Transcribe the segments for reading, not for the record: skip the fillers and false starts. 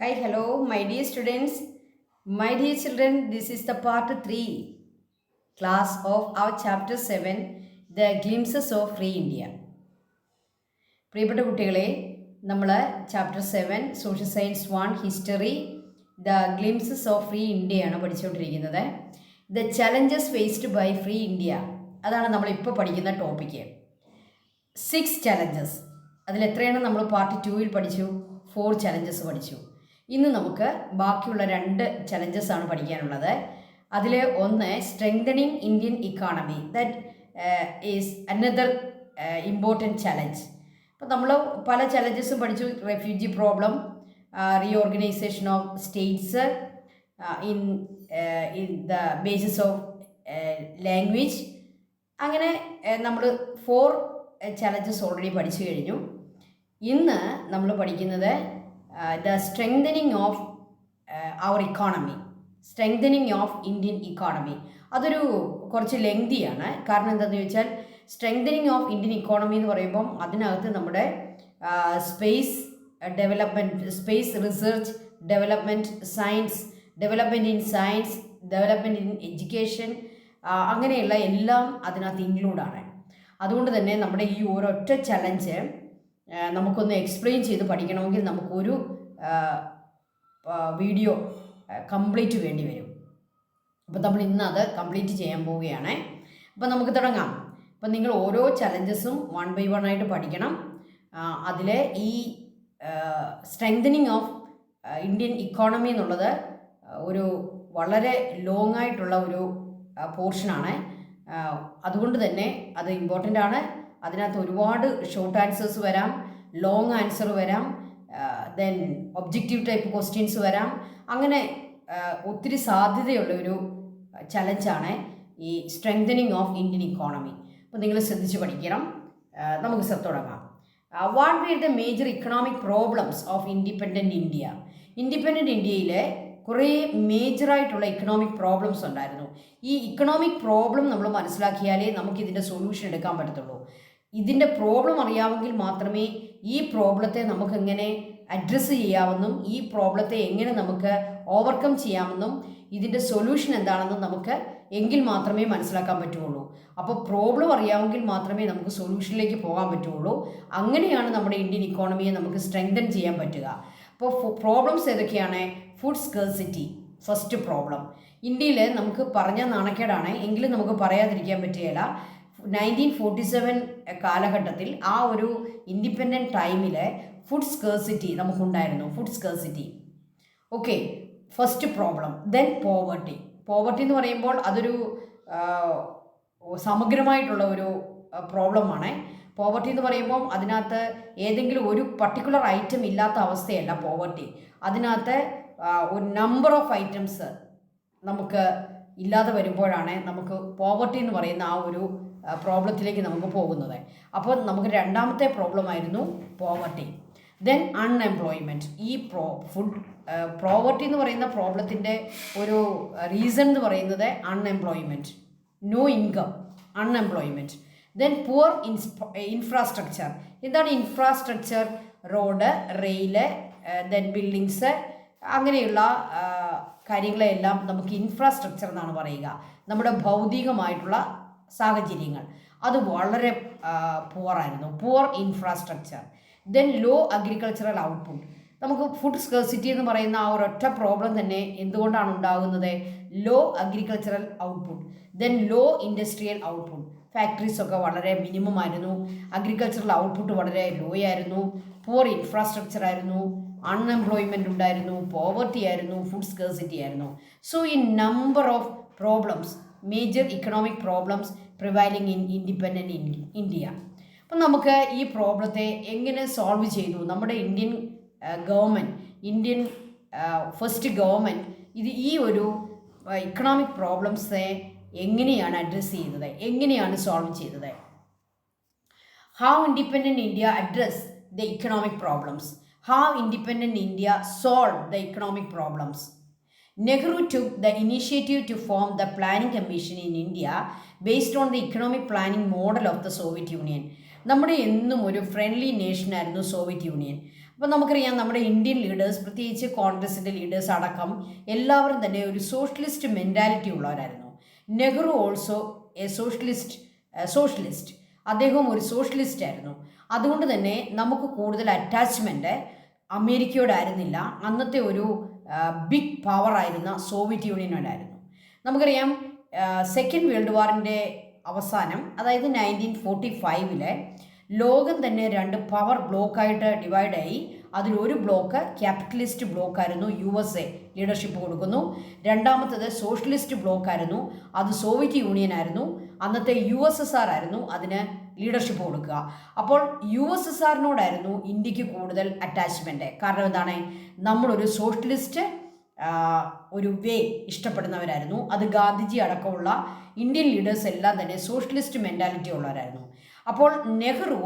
Hi, hello, my dear students. My dear children, this is the part 3 class of our chapter 7, The Glimpses of Free India. പ്രിയപ്പെട്ട കുട്ടികളെ നമ്മൾ chapter 7 social science 1 history the glimpses of free ഇന്ത്യയാണ് പഠിച്ചുകൊണ്ടിരിക്കുന്നത്. The challenges faced by free India, അതാണ് നമ്മളിപ്പോൾ പഠിക്കുന്ന topic. 6 challenges, അതിലെത്രയാണ് നമ്മൾ part 2-ൽ പഠിച്ചു? 4 ചലഞ്ചസ് പഠിച്ചു. ഇന്ന് നമുക്ക് ബാക്കിയുള്ള 2 ചലഞ്ചസ് ആണ് പഠിക്കാനുള്ളത്. അതിൽ ഒന്ന് strengthening Indian economy, that is another important challenge. അപ്പോൾ നമ്മൾ പല ചലഞ്ചസും പഠിച്ചു. Refugee problem, reorganisation of States in the basis of language, അങ്ങനെ നമ്മൾ 4 ചലഞ്ചസ് ഓൾറെഡി പഠിച്ചു കഴിഞ്ഞു. ഇന്ന് നമ്മൾ പഠിക്കുന്നത് the strengthening of our economy, strengthening of Indian economy. അതൊരു കുറച്ച് ലെങ്തിയാണ്. കാരണം എന്താണെന്ന് ചോദിച്ചാൽ സ്ട്രെങ്തനിങ് ഓഫ് ഇന്ത്യൻ ഇക്കോണമി എന്ന് പറയുമ്പം അതിനകത്ത് നമ്മുടെ space development, space research development, science development in science, development in education, അങ്ങനെയുള്ള എല്ലാം അതിനകത്ത് ഇൻക്ലൂഡാണ്. അതുകൊണ്ട് തന്നെ നമ്മുടെ ഈ ഒരൊറ്റ ചലഞ്ച് നമുക്കൊന്ന് എക്സ്പ്ലെയിൻ ചെയ്ത് പഠിക്കണമെങ്കിൽ നമുക്കൊരു വീഡിയോ കംപ്ലീറ്റ് വേണ്ടി വരും. അപ്പോൾ നമ്മൾ ഇന്ന് അത് കംപ്ലീറ്റ് ചെയ്യാൻ പോവുകയാണ്. അപ്പോൾ നമുക്ക് തുടങ്ങാം. അപ്പോൾ നിങ്ങൾ ഓരോ ചലഞ്ചസും 1 by 1 ആയിട്ട് പഠിക്കണം. അതിൽ ഈ സ്ട്രെങ്തനിങ് ഓഫ് ഇന്ത്യൻ ഇക്കോണമി എന്നുള്ളത് ഒരു വളരെ ലോങ് ആയിട്ടുള്ള ഒരു പോർഷനാണ്. അതുകൊണ്ട് തന്നെ അത് ഇമ്പോർട്ടൻ്റ് ആണ്. അതിനകത്ത് ഒരുപാട് ഷോർട്ട് ആൻസേഴ്സ് വരാം, ലോങ് ആൻസർ വരാം, ദെൻ ഒബ്ജക്റ്റീവ് ടൈപ്പ് ക്വസ്റ്റ്യൻസ് വരാം. അങ്ങനെ ഒത്തിരി സാധ്യതയുള്ള ഒരു ചലഞ്ചാണ് ഈ സ്ട്രെങ്തനിങ് ഓഫ് ഇന്ത്യൻ ഇക്കോണമി. അപ്പോൾ നിങ്ങൾ ശ്രദ്ധിച്ച് പഠിക്കണം. നമുക്ക് തുടങ്ങാം. What were the major economic problems of independent India? Independent ഇന്ത്യയിലെ കുറേ മേജറായിട്ടുള്ള ഇക്കണോമിക് പ്രോബ്ലംസ് ഉണ്ടായിരുന്നു. ഈ ഇക്കണോമിക് പ്രോബ്ലം നമ്മൾ മനസ്സിലാക്കിയാലേ നമുക്കിതിൻ്റെ സൊല്യൂഷൻ എടുക്കാൻ പറ്റത്തുള്ളൂ. ഇതിൻ്റെ പ്രോബ്ലം അറിയാമെങ്കിൽ മാത്രമേ ഈ പ്രോബ്ലത്തെ നമുക്കെങ്ങനെ അഡ്രസ്സ് ചെയ്യാമെന്നും ഈ പ്രോബ്ലത്തെ എങ്ങനെ നമുക്ക് ഓവർകം ചെയ്യാമെന്നും ഇതിൻ്റെ സൊല്യൂഷൻ എന്താണെന്നും നമുക്ക് എങ്കിൽ മാത്രമേ മനസ്സിലാക്കാൻ പറ്റുള്ളൂ. അപ്പോൾ പ്രോബ്ലം അറിയാമെങ്കിൽ മാത്രമേ നമുക്ക് സൊല്യൂഷനിലേക്ക് പോകാൻ പറ്റുള്ളൂ. അങ്ങനെയാണ് നമ്മുടെ ഇന്ത്യൻ ഇക്കോണമിയെ നമുക്ക് സ്ട്രെങ്തൻ ചെയ്യാൻ പറ്റുക. അപ്പോൾ പ്രോബ്ലംസ് ഏതൊക്കെയാണ്? Food scarcity first problem. ഇന്ത്യയിൽ നമുക്ക് പറഞ്ഞ നാണക്കേടാണ്, എങ്കിലും നമുക്ക് പറയാതിരിക്കാൻ പറ്റുകയില്ല. 1947 കാലഘട്ടത്തിൽ ആ ഒരു ഇൻഡിപെൻഡൻറ്റ് ടൈമിൽ ഫുഡ് സ്കേഴ്സിറ്റി നമുക്കുണ്ടായിരുന്നു. Food scarcity, okay, first problem. Then poverty. Poverty എന്ന് പറയുമ്പോൾ അതൊരു സമഗ്രമായിട്ടുള്ള ഒരു പ്രോബ്ലമാണ്. പോവർട്ടി എന്ന് പറയുമ്പം അതിനകത്ത് ഏതെങ്കിലും ഒരു പർട്ടിക്കുലർ ഐറ്റം ഇല്ലാത്ത അവസ്ഥയല്ല പോവർട്ടി. അതിനകത്ത് ഒരു നമ്പർ ഓഫ് ഐറ്റംസ് നമുക്ക് ഇല്ലാതെ വരുമ്പോഴാണ് നമുക്ക് പോവർട്ടി എന്ന് പറയുന്ന ആ ഒരു പ്രോബ്ലത്തിലേക്ക് നമുക്ക് പോകുന്നത്. അപ്പോൾ നമുക്ക് രണ്ടാമത്തെ പ്രോബ്ലമായിരുന്നു പോവർട്ടി. Then unemployment. ഈ പോവർട്ടി എന്ന് പറയുന്ന പ്രോബ്ലത്തിൻ്റെ ഒരു റീസൺ എന്ന് പറയുന്നത് unemployment, no income, unemployment. Then poor infrastructure. എന്താണ് infrastructure? Road, rail, then buildings, അങ്ങനെയുള്ള കാര്യങ്ങളെല്ലാം നമുക്ക് ഇൻഫ്രാസ്ട്രക്ചർ എന്നാണ് പറയുക. നമ്മുടെ ഭൗതികമായിട്ടുള്ള സാഹചര്യങ്ങൾ അത് വളരെ പുവറായിരുന്നു, poor infrastructure. Then low agricultural output. നമുക്ക് ഫുഡ് സ്കേഴ്സിറ്റി എന്ന് പറയുന്ന ആ ഒരൊറ്റ പ്രോബ്ലം തന്നെ എന്തുകൊണ്ടാണ് ഉണ്ടാകുന്നത്? Low agricultural output. Then low industrial output. ഫാക്ടറീസൊക്കെ വളരെ മിനിമം ആയിരുന്നു, അഗ്രികൾച്ചറൽ ഔട്ട്പുട്ട് വളരെ ലോ ആയിരുന്നു, പുവർ ഇൻഫ്രാസ്ട്രക്ചർ ആയിരുന്നു, അൺഎംപ്ലോയ്മെൻ്റ് ഉണ്ടായിരുന്നു, പോവർട്ടി ആയിരുന്നു, ഫുഡ് സ്കേഴ്സിറ്റി ആയിരുന്നു. സോ ഈ number of problems, major economic problems prevailing in independent India. അപ്പം നമുക്ക് ഈ പ്രോബ്ലത്തെ എങ്ങനെ സോൾവ് ചെയ്തു നമ്മുടെ Indian government, Indian first government ഈ ഒരു ഇക്കണോമിക് പ്രോബ്ലംസെ എങ്ങനെയാണ് അഡ്രസ്സ് ചെയ്തത്, എങ്ങനെയാണ് സോൾവ് ചെയ്തത്? How independent India address the economic problems. How independent India solved the economic problems. Nehru took the initiative to form the Planning Commission in India based on the economic planning model of the Soviet Union. നമ്മുടെ എന്നും ഒരു friendly നേഷനായിരുന്നു Soviet union. ഇപ്പം നമുക്കറിയാം നമ്മുടെ Indian leaders, പ്രത്യേകിച്ച് കോൺഗ്രസിൻ്റെ leaders അടക്കം എല്ലാവരും തന്നെ ഒരു സോഷ്യലിസ്റ്റ് മെൻറ്റാലിറ്റി ഉള്ളവരായിരുന്നു. നെഹ്റു ഓൾസോ എ സോഷ്യലിസ്റ്റ്, അദ്ദേഹം ഒരു സോഷ്യലിസ്റ്റ് ആയിരുന്നു. അതുകൊണ്ട് തന്നെ നമുക്ക് കൂടുതൽ അറ്റാച്ച്മെൻറ്റ് അമേരിക്കയോടായിരുന്നില്ല, അന്നത്തെ ഒരു ബിഗ് പവറായിരുന്ന സോവിയറ്റ് യൂണിയനോടായിരുന്നു. നമുക്കറിയാം സെക്കൻഡ് വേൾഡ് വാറിൻ്റെ അവസാനം, അതായത് 1945 ലോകം തന്നെ 2 പവർ ബ്ലോക്കായിട്ട് ഡിവൈഡായി. അതിലൊരു ബ്ലോക്ക് ക്യാപിറ്റലിസ്റ്റ് ബ്ലോക്കായിരുന്നു, USA ലീഡർഷിപ്പ് കൊടുക്കുന്നു. രണ്ടാമത്തേത് സോഷ്യലിസ്റ്റ് ബ്ലോക്കായിരുന്നു, അത് സോവിയറ്റ് യൂണിയൻ ആയിരുന്നു. അന്നത്തെ USSR ആയിരുന്നു അതിന് ലീഡർഷിപ്പ് കൊടുക്കുക. അപ്പോൾ USSRനോടായിരുന്നു ഇന്ത്യക്ക് കൂടുതൽ അറ്റാച്ച്മെൻറ്റ്. കാരണം എന്താണ്, നമ്മളൊരു സോഷ്യലിസ്റ്റ് ഒരു വേ ഇഷ്ടപ്പെടുന്നവരായിരുന്നു. അത് ഗാന്ധിജി അടക്കമുള്ള ഇന്ത്യൻ ലീഡേഴ്സ് എല്ലാം തന്നെ സോഷ്യലിസ്റ്റ് മെൻറ്റാലിറ്റി ഉള്ളവരായിരുന്നു. അപ്പോൾ Nehru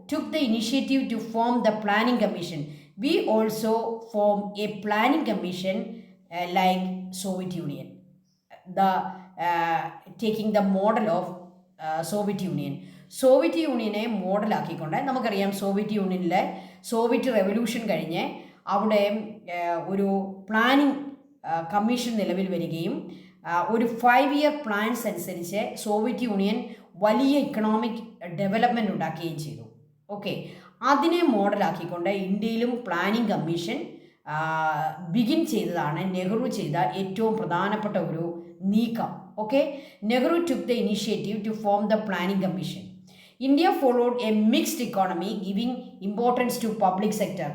took the initiative to form the planning commission. We also form a planning commission like Soviet Union, taking the model of Soviet Union. Soviet യൂണിയനെ മോഡലാക്കിക്കൊണ്ട്, നമുക്കറിയാം സോവിയറ്റ് യൂണിയനിലെ സോവിയറ്റ് റെവല്യൂഷൻ കഴിഞ്ഞ് അവിടെ ഒരു പ്ലാനിങ് കമ്മീഷൻ നിലവിൽ വരികയും ഒരു 5 ഇയർ പ്ലാൻസ് അനുസരിച്ച് സോവിയറ്റ് യൂണിയൻ വലിയ ഇക്കണോമിക് ഡെവലപ്മെൻറ്റ് ഉണ്ടാക്കുകയും ചെയ്തു. ഓക്കെ, അതിനെ മോഡലാക്കിക്കൊണ്ട് ഇന്ത്യയിലും പ്ലാനിങ് കമ്മീഷൻ ബിഗിൻ ചെയ്തതാണ് നെഹ്റു ചെയ്ത ഏറ്റവും പ്രധാനപ്പെട്ട ഒരു നീക്കം. Okay, Nehru took the initiative to form the planning commission. India followed a mixed economy, giving importance to public sector.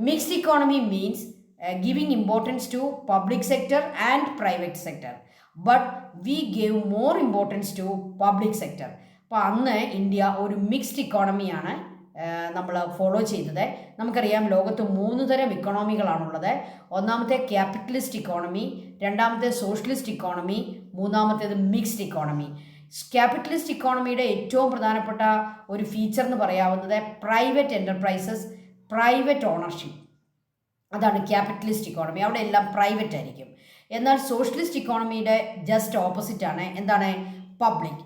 Mixed economy means giving importance to public sector and private sector, but we gave more importance to public sector. അപ്പോൾ അന്ന് India ഒരു mixed ഇക്കോണമിയാണ് നമ്മൾ follow ചെയ്തത്. നമുക്കറിയാം ലോകത്ത് 3 തരം ഇക്കോണമികളാണുള്ളത്. ഒന്നാമത്തെ capitalist economy, രണ്ടാമത്തെ സോഷ്യലിസ്റ്റ് ഇക്കോണമി, മൂന്നാമത്തേത് മിക്സ്ഡ് ഇക്കോണമി. ക്യാപിറ്റലിസ്റ്റ് ഇക്കോണമിയുടെ ഏറ്റവും പ്രധാനപ്പെട്ട ഒരു ഫീച്ചർ എന്ന് പറയാവുന്നത് പ്രൈവറ്റ് എൻ്റർപ്രൈസസ്, പ്രൈവറ്റ് ഓണർഷിപ്പ്. അതാണ് ക്യാപിറ്റലിസ്റ്റ് ഇക്കോണമി, അവിടെ എല്ലാം പ്രൈവറ്റ് ആയിരിക്കും. എന്നാൽ സോഷ്യലിസ്റ്റ് ഇക്കോണമിയുടെ ജസ്റ്റ് ഓപ്പോസിറ്റാണ്, എന്താണ്, പബ്ലിക്.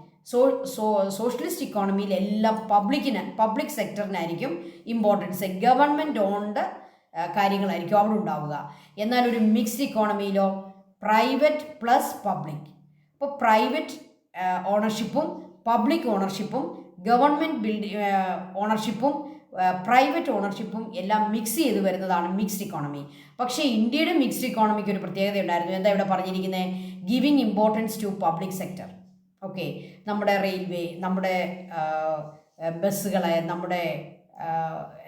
സോഷ്യലിസ്റ്റ് ഇക്കോണമിയിൽ എല്ലാം പബ്ലിക് സെക്ടറിനായിരിക്കും ഇമ്പോർട്ടൻസ്, ഗവൺമെൻറ് ഓൺഡ് കാര്യങ്ങളായിരിക്കും അവിടെ ഉണ്ടാവുക. എന്നാൽ ഒരു മിക്സ്ഡ് ഇക്കോണമിയിലോ പ്രൈവറ്റ് പ്ലസ് പബ്ലിക്. അപ്പോൾ പ്രൈവറ്റ് ഓണർഷിപ്പും പബ്ലിക് ഓണർഷിപ്പും ഗവൺമെൻറ് ഓണർഷിപ്പും പ്രൈവറ്റ് ഓണർഷിപ്പും എല്ലാം മിക്സ് ചെയ്ത് വരുന്നതാണ് മിക്സ്ഡ് ഇക്കോണമി. പക്ഷേ ഇന്ത്യയുടെ മിക്സ്ഡ് ഇക്കോണമിക്ക് ഒരു പ്രത്യേകത ഉണ്ടായിരുന്നു. എന്താ ഇവിടെ പറഞ്ഞിരിക്കുന്നത്? Giving importance to public sector. Okay, നമ്മുടെ റെയിൽവേ, നമ്മുടെ ബസ്സുകളെ, നമ്മുടെ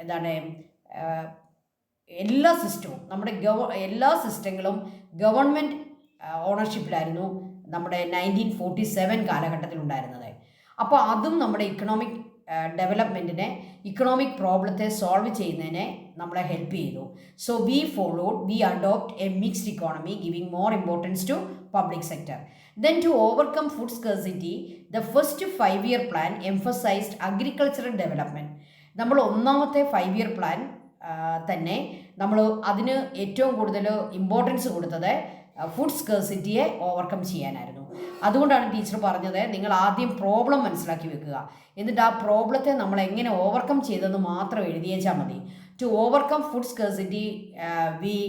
എന്താണ് എല്ലാ സിസ്റ്റവും, നമ്മുടെ എല്ലാ സിസ്റ്റങ്ങളും ഗവൺമെൻറ് ഓണർഷിപ്പിലായിരുന്നു നമ്മുടെ 1947 കാലഘട്ടത്തിൽ ഉണ്ടായിരുന്നത്. അപ്പോൾ അതും നമ്മുടെ ഇക്കണോമിക് ഡെവലപ്മെൻറ്റിനെ, ഇക്കണോമിക് പ്രോബ്ലത്തെ സോൾവ് ചെയ്യുന്നതിനെ നമ്മളെ ഹെൽപ്പ് ചെയ്തു. So we adopt a mixed economy, giving more importance to public sector. Then to overcome food scarcity, the first 5-year plan emphasized agricultural development. നമ്മൾ ഒന്നാമത്തെ 5-year പ്ലാൻ തന്നെ നമ്മൾ അതിന് ഏറ്റവും കൂടുതൽ ഇമ്പോർട്ടൻസ് കൊടുത്തത് ഫുഡ് സ്കേഴ്സിറ്റിയെ ഓവർകം ചെയ്യാനായിരുന്നു. അതുകൊണ്ടാണ് ടീച്ചർ പറഞ്ഞത്, നിങ്ങൾ ആദ്യം പ്രോബ്ലം മനസ്സിലാക്കി വെക്കുക, എന്നിട്ട് ആ പ്രോബ്ലത്തെ നമ്മൾ എങ്ങനെ ഓവർകം ചെയ്തെന്ന് മാത്രം എഴുതിയേച്ചാൽ മതി. To overcome food scarcity we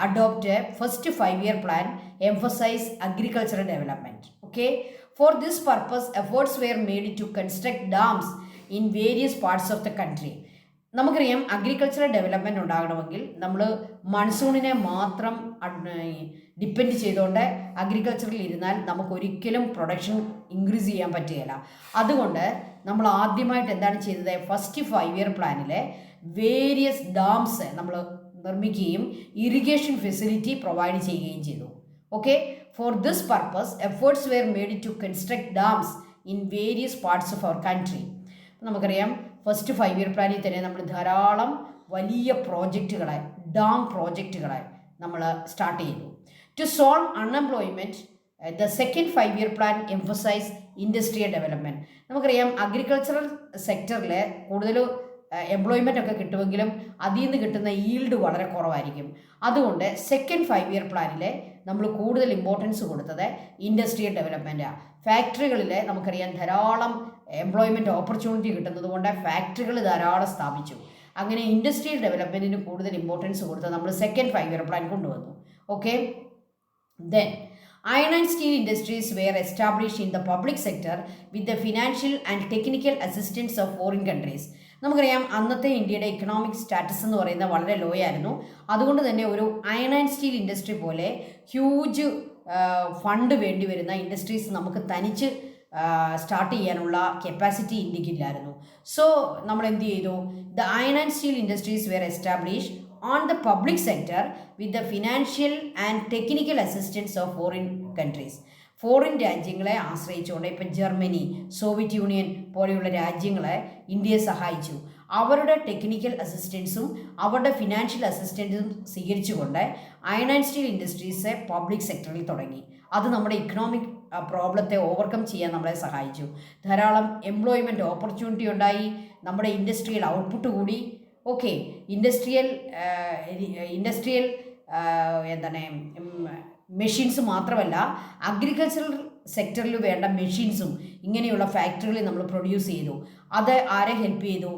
adopt a first 5-year plan, emphasize agricultural development. Okay, for this purpose efforts were made to construct dams in various parts of the country. നമുക്കറിയാം അഗ്രികൾച്ചറൽ ഡെവലപ്മെൻറ്റ് ഉണ്ടാകണമെങ്കിൽ നമ്മൾ മൺസൂണിനെ മാത്രം depend ചെയ്തുകൊണ്ട് അഗ്രികൾച്ചറിൽ ഇരുന്നാൽ നമുക്കൊരിക്കലും production increase ചെയ്യാൻ പറ്റുകയില്ല. അതുകൊണ്ട് നമ്മൾ ആദ്യമായിട്ട് എന്താണ് ചെയ്തത്? ഫസ്റ്റ് 5-year പ്ലാനിലെ വേരിയസ് ഡാംസ് നമ്മൾ നിർമ്മിക്കുകയും ഇറിഗേഷൻ ഫെസിലിറ്റി പ്രൊവൈഡ് ചെയ്യുകയും ചെയ്തു. Okay, for this purpose efforts were made to construct dams in various parts of our country. നമുക്കറിയാം ഫസ്റ്റ് 5-year പ്ലാനിൽ തന്നെ നമ്മൾ ധാരാളം വലിയ പ്രോജക്റ്റുകളെ, ഡാം പ്രോജക്റ്റുകളെ നമ്മൾ സ്റ്റാർട്ട് ചെയ്തു. To solve unemployment, the second 5-year plan emphasise industrial development. നമുക്കറിയാം അഗ്രികൾച്ചറൽ സെക്ടറിൽ കൂടുതൽ എംപ്ലോയ്മെൻ്റ് ഒക്കെ കിട്ടുമെങ്കിലും അതിൽ നിന്ന് കിട്ടുന്ന ഈൽഡ് വളരെ കുറവായിരിക്കും. അതുകൊണ്ട് സെക്കൻഡ് 5-year പ്ലാനിൽ നമ്മൾ കൂടുതൽ ഇമ്പോർട്ടൻസ് കൊടുത്തത് ഇൻഡസ്ട്രിയൽ ഡെവലപ്മെൻറ്റാണ്. ഫാക്ടറികളിൽ നമുക്കറിയാം ധാരാളം എംപ്ലോയ്മെൻറ്റ് ഓപ്പർച്യൂണിറ്റി കിട്ടുന്നത് കൊണ്ട് ഫാക്ടറികൾ ധാരാളം സ്ഥാപിച്ചു. അങ്ങനെ ഇൻഡസ്ട്രിയൽ ഡെവലപ്മെൻറ്റിന് കൂടുതൽ ഇമ്പോർട്ടൻസ് കൊടുത്ത് നമ്മൾ സെക്കൻഡ് 5 ഇയർ പ്ലാൻ കൊണ്ടുവന്നു. Okay, then iron and steel industries were established in the public sector with the financial and technical assistance of foreign countries. നമുക്കറിയാം അന്നത്തെ ഇന്ത്യയുടെ ഇക്കണോമിക് സ്റ്റാറ്റസ് എന്ന് പറയുന്നത് വളരെ ലോ ആയിരുന്നു. അതുകൊണ്ട് തന്നെ ഒരു അയൺ ആൻഡ് സ്റ്റീൽ ഇൻഡസ്ട്രി പോലെ ഹ്യൂജ് ഫണ്ട് വേണ്ടി വരുന്ന ഇൻഡസ്ട്രീസ് നമുക്ക് തനിച്ച് സ്റ്റാർട്ട് ചെയ്യാനുള്ള കപ്പാസിറ്റി ഇന്ത്യക്കില്ലായിരുന്നു. സോ നമ്മൾ എന്ത് ചെയ്തു? The iron and steel industries were establish on the public sector with the financial and technical assistance of foreign countries. Foreign രാജ്യങ്ങളെ ആശ്രയിച്ചുകൊണ്ട് ഇപ്പം ജർമ്മനി, സോവിയറ്റ് യൂണിയൻ പോലെയുള്ള രാജ്യങ്ങളെ ഇന്ത്യയെ സഹായിച്ചു. അവരുടെ ടെക്നിക്കൽ അസിസ്റ്റൻസും അവരുടെ ഫിനാൻഷ്യൽ അസിസ്റ്റൻസും സ്വീകരിച്ചുകൊണ്ട് iron and steel industries public സെക്ടറിൽ തുടങ്ങി. അത് നമ്മുടെ ഇക്കണോമിക് പ്രോബ്ലത്തെ ഓവർകം ചെയ്യാൻ നമ്മളെ സഹായിച്ചു. ധാരാളം എംപ്ലോയ്മെൻറ്റ് ഓപ്പർച്യൂണിറ്റി ഉണ്ടായി, നമ്മുടെ ഇൻഡസ്ട്രിയൽ ഔട്ട്പുട്ട് കൂടി. ഓക്കെ, ഇൻഡസ്ട്രിയൽ എന്താണ് മെഷീൻസ് മാത്രമല്ല, അഗ്രികൾച്ചറൽ സെക്ടറിൽ വേണ്ട മെഷീൻസും ഇങ്ങനെയുള്ള ഫാക്ടറികളിൽ നമ്മൾ പ്രൊഡ്യൂസ് ചെയ്തു. അത് ആരെ ഹെൽപ്പ് ചെയ്തു?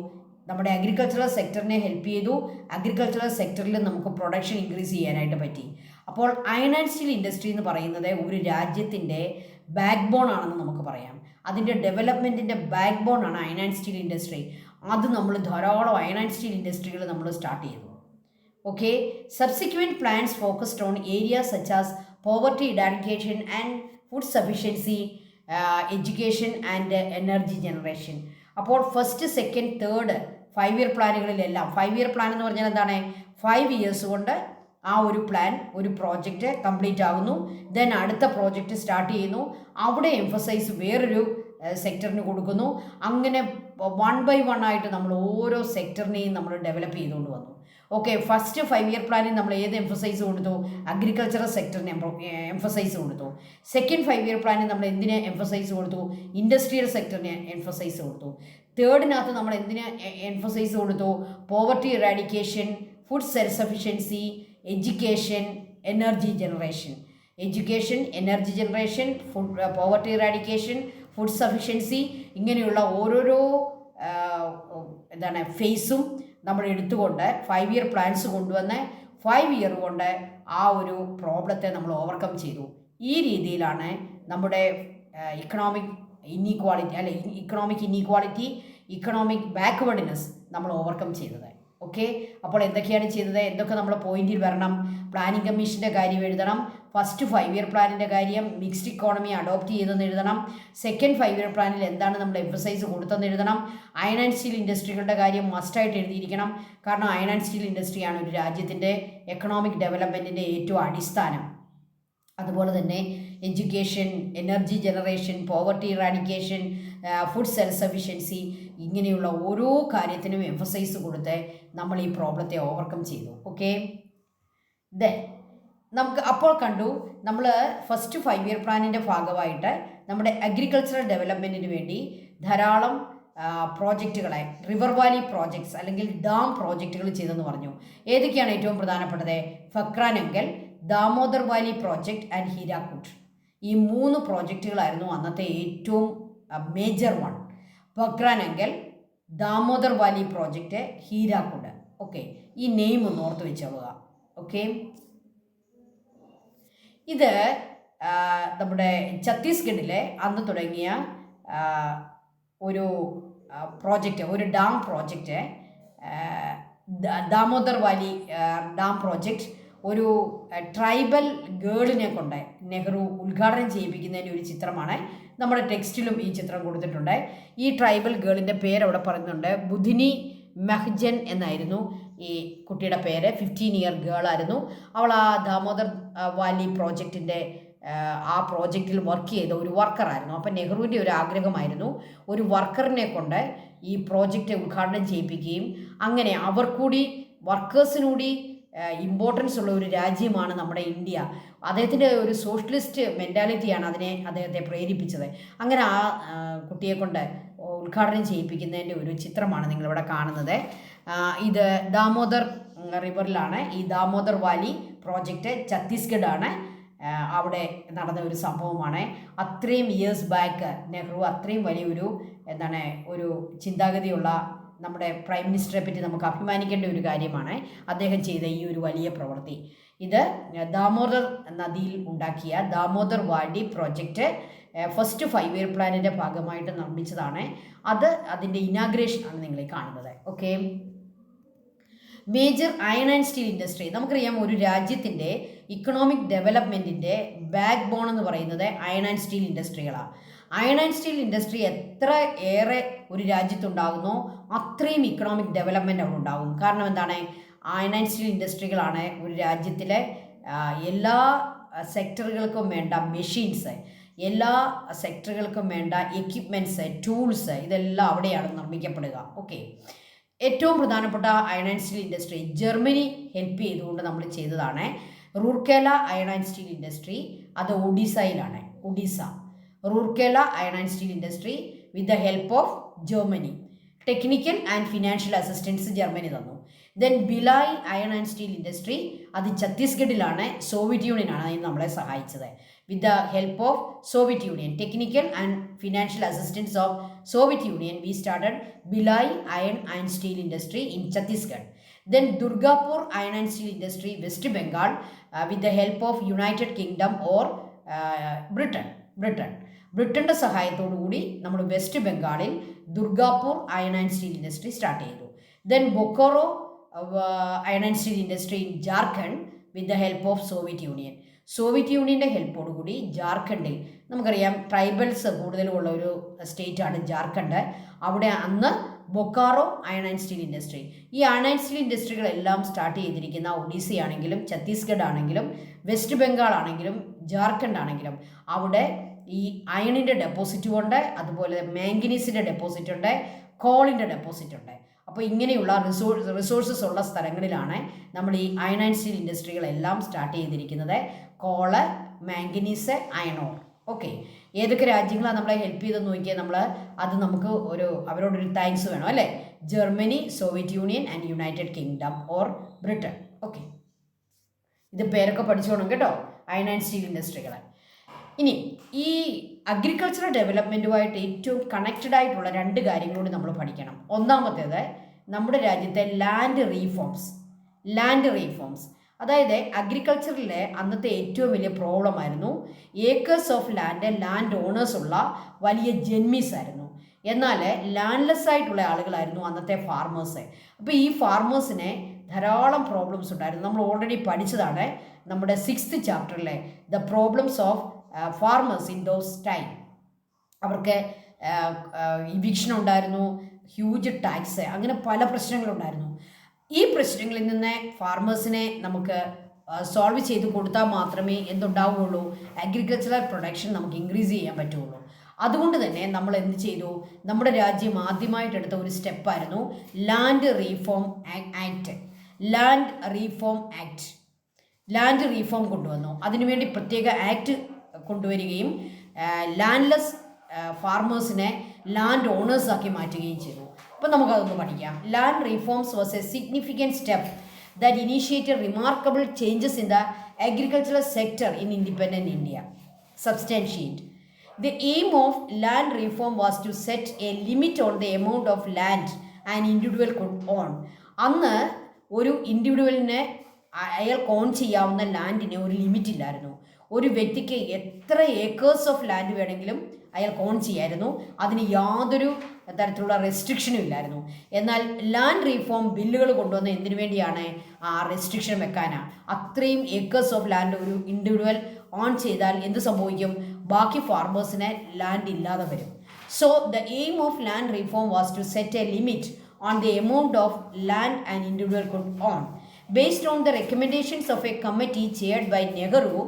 നമ്മുടെ അഗ്രികൾച്ചറൽ സെക്ടറിനെ ഹെൽപ്പ് ചെയ്തു. അഗ്രികൾച്ചറൽ സെക്ടറിൽ നമുക്ക് പ്രൊഡക്ഷൻ ഇൻക്രീസ് ചെയ്യാനായിട്ട് പറ്റി. അപ്പോൾ അയൺ ആൻഡ് സ്റ്റീൽ ഇൻഡസ്ട്രി എന്ന് പറയുന്നത് ഒരു രാജ്യത്തിൻ്റെ ബാക്ക് ബോൺ ആണെന്ന് നമുക്ക് പറയാം. അതിൻ്റെ ഡെവലപ്മെൻറ്റിൻ്റെ ബാക്ക് ബോൺ ആണ് അയൺ ആൻഡ് സ്റ്റീൽ ഇൻഡസ്ട്രി. അത് നമ്മൾ ധാരാളം അയൺ ആൻഡ് സ്റ്റീൽ ഇൻഡസ്ട്രികൾ നമ്മൾ സ്റ്റാർട്ട് ചെയ്തു. Okay, subsequent plans focused on areas such as poverty eradication and food sufficiency, education and energy generation. അപ്പോൾ ഫസ്റ്റ്, സെക്കൻഡ്, തേർഡ് 5 ഇയർ പ്ലാനുകളിലെല്ലാം 5 year plan എന്ന് പറഞ്ഞാൽ എന്താണ്? 5 ഇയേഴ്സ് കൊണ്ട് ആ ഒരു പ്ലാൻ, ഒരു പ്രോജക്റ്റ് കംപ്ലീറ്റ് ആകുന്നു. ദെൻ അടുത്ത പ്രോജക്റ്റ് സ്റ്റാർട്ട് ചെയ്യുന്നു. അവിടെ എംഫസൈസ് വേറൊരു സെക്ടറിന് കൊടുക്കുന്നു. അങ്ങനെ 1 by 1 ആയിട്ട് നമ്മൾ ഓരോ സെക്ടറിനെയും നമ്മൾ ഡെവലപ്പ് ചെയ്തുകൊണ്ട് വന്നു. ഓക്കെ, ഫസ്റ്റ് 5 ഇയർ പ്ലാനിൽ നമ്മൾ ഏത് എംഫസൈസ് കൊടുത്തു? അഗ്രികൾച്ചറൽ സെക്ടറിന് എംഫസൈസ് കൊടുത്തു. സെക്കൻഡ് 5 ഇയർ പ്ലാനിൽ നമ്മൾ എന്തിനെ എംഫസൈസ് കൊടുത്തു? ഇൻഡസ്ട്രിയൽ സെക്ടറിന് എംഫസൈസ് കൊടുത്തു. തേർഡിനകത്ത് നമ്മൾ എന്തിന് എംഫസൈസ് കൊടുത്തു? Poverty eradication, food self sufficiency, education, energy generation. Education, energy generation, food poverty eradication, food sufficiency, ഇങ്ങനെയുള്ള ഓരോരോ ഫേസും നമ്മൾ എടുത്തുകൊണ്ട് 5 ഇയർ പ്ലാൻസ് കൊണ്ടുവന്ന് 5 ഇയർ കൊണ്ട് ആ ഒരു പ്രോബ്ലത്തെ നമ്മൾ ഓവർകം ചെയ്തു. ഈ രീതിയിലാണ് നമ്മുടെ ഇക്കണോമിക് ഇനീക്വാളിറ്റി, ഇക്കണോമിക് ബാക്ക്വേർഡ്നെസ് നമ്മൾ ഓവർകം ചെയ്തത്. ഓക്കെ, അപ്പോൾ എന്തൊക്കെയാണ് ചെയ്തത്? എന്തൊക്കെ നമ്മൾ പോയിന്റിൽ വരണം? പ്ലാനിംഗ് കമ്മീഷൻ്റെ കാര്യം എഴുതണം. ഫസ്റ്റ് 5 ഇയർ പ്ലാനിൻ്റെ കാര്യം, മിക്സ്ഡ് ഇക്കോണമി അഡോപ്റ്റ് ചെയ്തെന്ന് എഴുതണം. സെക്കൻഡ് 5 ഇയർ പ്ലാനിൽ എന്താണ് നമ്മൾ എംഫസൈസ് കൊടുത്തെന്ന് എഴുതണം. അയൺ ആൻഡ് സ്റ്റീൽ ഇൻഡസ്ട്രികളുടെ കാര്യം മസ്റ്റായിട്ട് എഴുതിയിരിക്കണം. കാരണം അയൺ ആൻഡ് സ്റ്റീൽ ഇൻഡസ്ട്രിയാണ് ഒരു രാജ്യത്തിൻ്റെ എക്കണോമിക് ഡെവലപ്മെൻറ്റിൻ്റെ ഏറ്റവും അടിസ്ഥാനം. അതുപോലെ തന്നെ education, energy generation, poverty eradication, food self sufficiency, ഇങ്ങനെയുള്ള ഓരോ കാര്യത്തിനും എംഫസൈസ് കൊടുത്ത് നമ്മൾ ഈ പ്രോബ്ലത്തെ ഓവർകം ചെയ്തു. ഓക്കെ, ദെൻ നമുക്ക് അപ്പോൾ കണ്ടു നമ്മൾ ഫസ്റ്റ് 5 ഇയർ പ്ലാനിൻ്റെ ഭാഗമായിട്ട് നമ്മുടെ അഗ്രികൾച്ചറൽ ഡെവലപ്മെൻറ്റിന് വേണ്ടി ധാരാളം പ്രോജക്റ്റുകളെ, റിവർ വാലി പ്രോജക്ട്സ് അല്ലെങ്കിൽ ഡാം പ്രോജക്റ്റുകൾ ചെയ്തെന്ന് പറഞ്ഞു. ഏതൊക്കെയാണ് ഏറ്റവും പ്രധാനപ്പെട്ടത്? ഫക്രാനങ്കൽ, ദാമോദർ വാലി പ്രോജക്റ്റ് ആൻഡ് ഹീരാക്കുഡ്. ഈ 3 പ്രോജക്റ്റുകളായിരുന്നു അന്നത്തെ ഏറ്റവും major one. ഫക്രാനങ്കൽ, Damodar Valley project, ഹീരാക്കുഡ്. Okay, ഈ നെയിം ഒന്ന് ഓർത്ത് വെച്ചോളുക. ഓക്കെ, ഇത് നമ്മുടെ ഛത്തീസ്ഗഡിലെ അന്ന് തുടങ്ങിയ ഒരു പ്രോജക്റ്റ്, ഒരു dam project, Damodar Valley dam project ഒരു ട്രൈബൽ ഗേളിനെ കൊണ്ട് നെഹ്റു ഉദ്ഘാടനം ചെയ്യിപ്പിക്കുന്നതിൻ്റെ ഒരു ചിത്രമാണ്. നമ്മുടെ ടെക്സ്റ്റിലും ഈ ചിത്രം കൊടുത്തിട്ടുണ്ട്. ഈ ട്രൈബൽ ഗേളിൻ്റെ പേര് അവിടെ പറയുന്നുണ്ട്. ബുധിനി മെഹ്ജൻ എന്നായിരുന്നു ഈ കുട്ടിയുടെ പേര്. 15 ഇയർ ഗേളായിരുന്നു അവൾ. ആ ദാമോദർ വാലി പ്രോജക്റ്റിൻ്റെ ആ പ്രോജക്റ്റിൽ വർക്ക് ചെയ്ത ഒരു വർക്കറായിരുന്നു. അപ്പം നെഹ്റുവിൻ്റെ ഒരു ആഗ്രഹമായിരുന്നു ഒരു വർക്കറിനെ കൊണ്ട് ഈ പ്രോജക്റ്റ് ഉദ്ഘാടനം ചെയ്യിപ്പിക്കുകയും അങ്ങനെ അവർക്കൂടി വർക്കേഴ്സിനൂടി ഇമ്പോർട്ടൻസ് ഉള്ള ഒരു രാജ്യമാണ് നമ്മുടെ ഇന്ത്യ. അദ്ദേഹത്തിൻ്റെ ഒരു സോഷ്യലിസ്റ്റ് മെൻറ്റാലിറ്റിയാണ് അദ്ദേഹത്തെ പ്രേരിപ്പിച്ചത്. അങ്ങനെ ആ കുട്ടിയെ കൊണ്ട് ഉദ്ഘാടനം ചെയ്യിപ്പിക്കുന്നതിൻ്റെ ഒരു ചിത്രമാണ് നിങ്ങളിവിടെ കാണുന്നത്. ഇത് ദാമോദർ റിവറിലാണ്. ഈ ദാമോദർ വാലി പ്രോജക്റ്റ് ഛത്തീസ്ഗഡാണ്. അവിടെ നടന്ന ഒരു സംഭവമാണ്. അത്രയും ഇയേഴ്സ് ബാക്ക് നെഹ്റു അത്രയും വലിയൊരു ഒരു ചിന്താഗതിയുള്ള നമ്മുടെ പ്രൈം മിനിസ്റ്ററെ പറ്റി നമുക്ക് അഭിമാനിക്കേണ്ട ഒരു കാര്യമാണ് അദ്ദേഹം ചെയ്ത ഈ ഒരു വലിയ പ്രവൃത്തി. ഇത് ദാമോദർ നദിയിൽ ഉണ്ടാക്കിയ Damodar Valley project first 5 year പ്ലാനിൻ്റെ ഭാഗമായിട്ട് നിർമ്മിച്ചതാണ്. അതിൻ്റെ ഇനാഗ്രേഷൻ ആണ് നിങ്ങൾ കാണുന്നത്. Okay, major iron and steel industry. നമുക്കറിയാം ഒരു രാജ്യത്തിൻ്റെ ഇക്കണോമിക് ഡെവലപ്മെൻറ്റിൻ്റെ ബാക്ക് ബോൺ എന്ന് പറയുന്നത് അയൺ ആൻഡ് സ്റ്റീൽ ഇൻഡസ്ട്രികളാണ്. അയൺ ആൻഡ് സ്റ്റീൽ ഇൻഡസ്ട്രി എത്ര ഏറെ ഒരു രാജ്യത്തുണ്ടാകുന്നോ അത്രയും ഇക്കണോമിക് ഡെവലപ്മെൻറ്റ് അവിടെ ഉണ്ടാകും. കാരണം എന്താണ്? അയൺ ആൻഡ് സ്റ്റീൽ ഇൻഡസ്ട്രികളാണ് ഒരു രാജ്യത്തിലെ എല്ലാ സെക്ടറുകൾക്കും വേണ്ട മെഷീൻസ്, എല്ലാ സെക്ടറുകൾക്കും വേണ്ട എക്യുപ്മെൻറ്റ്സ്, ടൂൾസ്, ഇതെല്ലാം അവിടെയാണ് നിർമ്മിക്കപ്പെടുക. ഓക്കെ, ഏറ്റവും പ്രധാനപ്പെട്ട iron and steel industry Germany help ചെയ്തുകൊണ്ട് നമ്മൾ ചെയ്തതാണ്. Rourkela iron and steel industry, അത് ഒഡീസയിലാണ്. Rourkela iron and steel industry with the help of Germany. Technical and financial assistance Germany തന്നു. Then Bhilai iron and steel industry, അത് ഛത്തീസ്ഗഡിലാണ്. സോവിയറ്റ് യൂണിയനാണ് അതിന് നമ്മളെ സഹായിച്ചത്. With the help of Soviet Union, technical and financial assistance of Soviet Union, we started Bhilai iron and steel industry in Chhattisgarh. Then Durgapur Iron and Steel Industry, West Bengal, with the help of United Kingdom or ബ്രിട്ടൻ്റെ സഹായത്തോടു കൂടി നമ്മൾ West ബംഗാളിൽ Durgapur iron and steel industry start ചെയ്തു. Then Bokaro iron and steel industry in Jharkhand with the help of Soviet Union. Soviet യൂണിയൻ്റെ ഹെൽപ്പോടുകൂടി ജാർഖണ്ഡിൽ, നമുക്കറിയാം ട്രൈബൽസ് കൂടുതലുമുള്ള ഒരു സ്റ്റേറ്റാണ് ജാർഖണ്ഡ്. അവിടെ അന്ന് Bokaro iron and steel industry, ഈ അയൺ ആൻഡ് സ്റ്റീൽ ഇൻഡസ്ട്രികളെല്ലാം സ്റ്റാർട്ട് ചെയ്തിരിക്കുന്ന ഒഡീസയാണെങ്കിലും ഛത്തീസ്ഗഡ് ആണെങ്കിലും വെസ്റ്റ് ബംഗാൾ ആണെങ്കിലും ജാർഖണ്ഡ് ആണെങ്കിലും അവിടെ ഈ അയണിൻ്റെ ഡെപ്പോസിറ്റ് ഉണ്ട്, അതുപോലെ മാംഗനീസിൻ്റെ ഡെപ്പോസിറ്റ് ഉണ്ട്, കോളിൻ്റെ ഡെപ്പോസിറ്റ് ഉണ്ട്. അപ്പോൾ ഇങ്ങനെയുള്ള റിസോഴ്സസ് ഉള്ള സ്ഥലങ്ങളിലാണ് നമ്മൾ ഈ അയൺ ആൻഡ് സ്റ്റീൽ ഇൻഡസ്ട്രികളെല്ലാം സ്റ്റാർട്ട് ചെയ്തിരിക്കുന്നത്. Call, manganese, iron or. Okay, ഏതൊക്കെ രാജ്യങ്ങളാണ് നമ്മളെ ഹെൽപ്പ് ചെയ്തെന്ന് നോക്കിയാൽ നമുക്ക് അവരോടൊരു താങ്ക്സ് വേണം അല്ലേ? Germany, Soviet union and United kingdom or Britain. Okay, ഇത് പേരൊക്കെ പഠിച്ചോണം കേട്ടോ, അയൺ ആൻഡ് സ്റ്റീൽ ഇൻഡസ്ട്രികൾ. ഇനി ഈ അഗ്രികൾച്ചറൽ ഡെവലപ്മെൻറ്റുമായിട്ട് ഏറ്റവും കണക്റ്റഡ് ആയിട്ടുള്ള 2 കാര്യങ്ങളോട് നമ്മൾ പഠിക്കണം. ഒന്നാമത്തേത് നമ്മുടെ രാജ്യത്തെ ലാൻഡ് റീഫോംസ്. അതായത് അഗ്രികൾച്ചറിലെ അന്നത്തെ ഏറ്റവും വലിയ പ്രോബ്ലം ആയിരുന്നു ഏക്കേഴ്സ് ഓഫ് ലാൻഡ് ഓണേഴ്സ് ഉള്ള വലിയ ജന്മീസ് ആയിരുന്നു. എന്നാൽ ലാൻഡ്ലെസ് ആയിട്ടുള്ള ആളുകളായിരുന്നു അന്നത്തെ ഫാർമേഴ്സ്. അപ്പോൾ ഈ ഫാർമേഴ്സിനെ ധാരാളം പ്രോബ്ലംസ് ഉണ്ടായിരുന്നു. നമ്മൾ ഓൾറെഡി പഠിച്ചതാണ് നമ്മുടെ 6th ചാപ്റ്ററിലെ the problems of farmers in those time. അവർക്ക് ഇവിക്ഷൻ ഉണ്ടായിരുന്നു, ഹ്യൂജ് ടാക്സ്, അങ്ങനെ പല പ്രശ്നങ്ങളുണ്ടായിരുന്നു. ഈ പ്രശ്നങ്ങളിൽ നിന്ന് ഫാർമേഴ്സിനെ നമുക്ക് സോൾവ് ചെയ്ത് കൊടുത്താൽ മാത്രമേ എന്തുണ്ടാവുകയുള്ളൂ, അഗ്രികൾച്ചറൽ പ്രൊഡക്ഷൻ നമുക്ക് ഇൻക്രീസ് ചെയ്യാൻ പറ്റുള്ളൂ. അതുകൊണ്ട് തന്നെ നമ്മൾ എന്ത് ചെയ്തു, നമ്മുടെ രാജ്യം ആദ്യമായിട്ടെടുത്ത ഒരു സ്റ്റെപ്പായിരുന്നു ലാൻഡ് റീഫോം കൊണ്ടുവന്നു. അതിനുവേണ്ടി പ്രത്യേക ആക്ട് കൊണ്ടുവരികയും ലാൻഡ്ലെസ് ഫാർമേഴ്സിനെ ലാൻഡ് ഓണേഴ്സാക്കി മാറ്റുകയും ചെയ്തു. അപ്പോൾ നമുക്കതൊന്ന് പഠിക്കാം. Land reforms was A significant step that initiated remarkable changes in the agricultural sector in independent India. Substantiate. The aim of land reform was to set a limit on the amount of land an individual could own. അന്ന് ഒരു ഇൻഡിവിജ്വലിനെ അയാൾക്ക് on ചെയ്യാവുന്ന ലാൻഡിന് ഒരു limit ഇല്ലായിരുന്നു. ഒരു വ്യക്തിക്ക് എത്ര acres of land വേണമെങ്കിലും അയാൾക്ക് ഓൺ ചെയ്യായിരുന്നു. അതിന് യാതൊരു തരത്തിലുള്ള റെസ്ട്രിക്ഷനും ഇല്ലായിരുന്നു. എന്നാൽ ലാൻഡ് റീഫോം ബില്ലുകൾ കൊണ്ടുവന്ന എന്തിനു വേണ്ടിയാണ്? ആ റെസ്ട്രിക്ഷൻ വെക്കാനാണ്. അത്രയും ഏക്കേഴ്സ് ഓഫ് ലാൻഡ് ഒരു ഇൻഡിവിജ്വൽ ഓൺ ചെയ്താൽ എന്ത് സംഭവിക്കും? ബാക്കി ഫാർമേഴ്സിന് ലാൻഡ് ഇല്ലാതെ വരും. So the aim of land reform was to set a limit on the amount of land an individual could own. Based on the recommendations of a committee chaired by Nehru,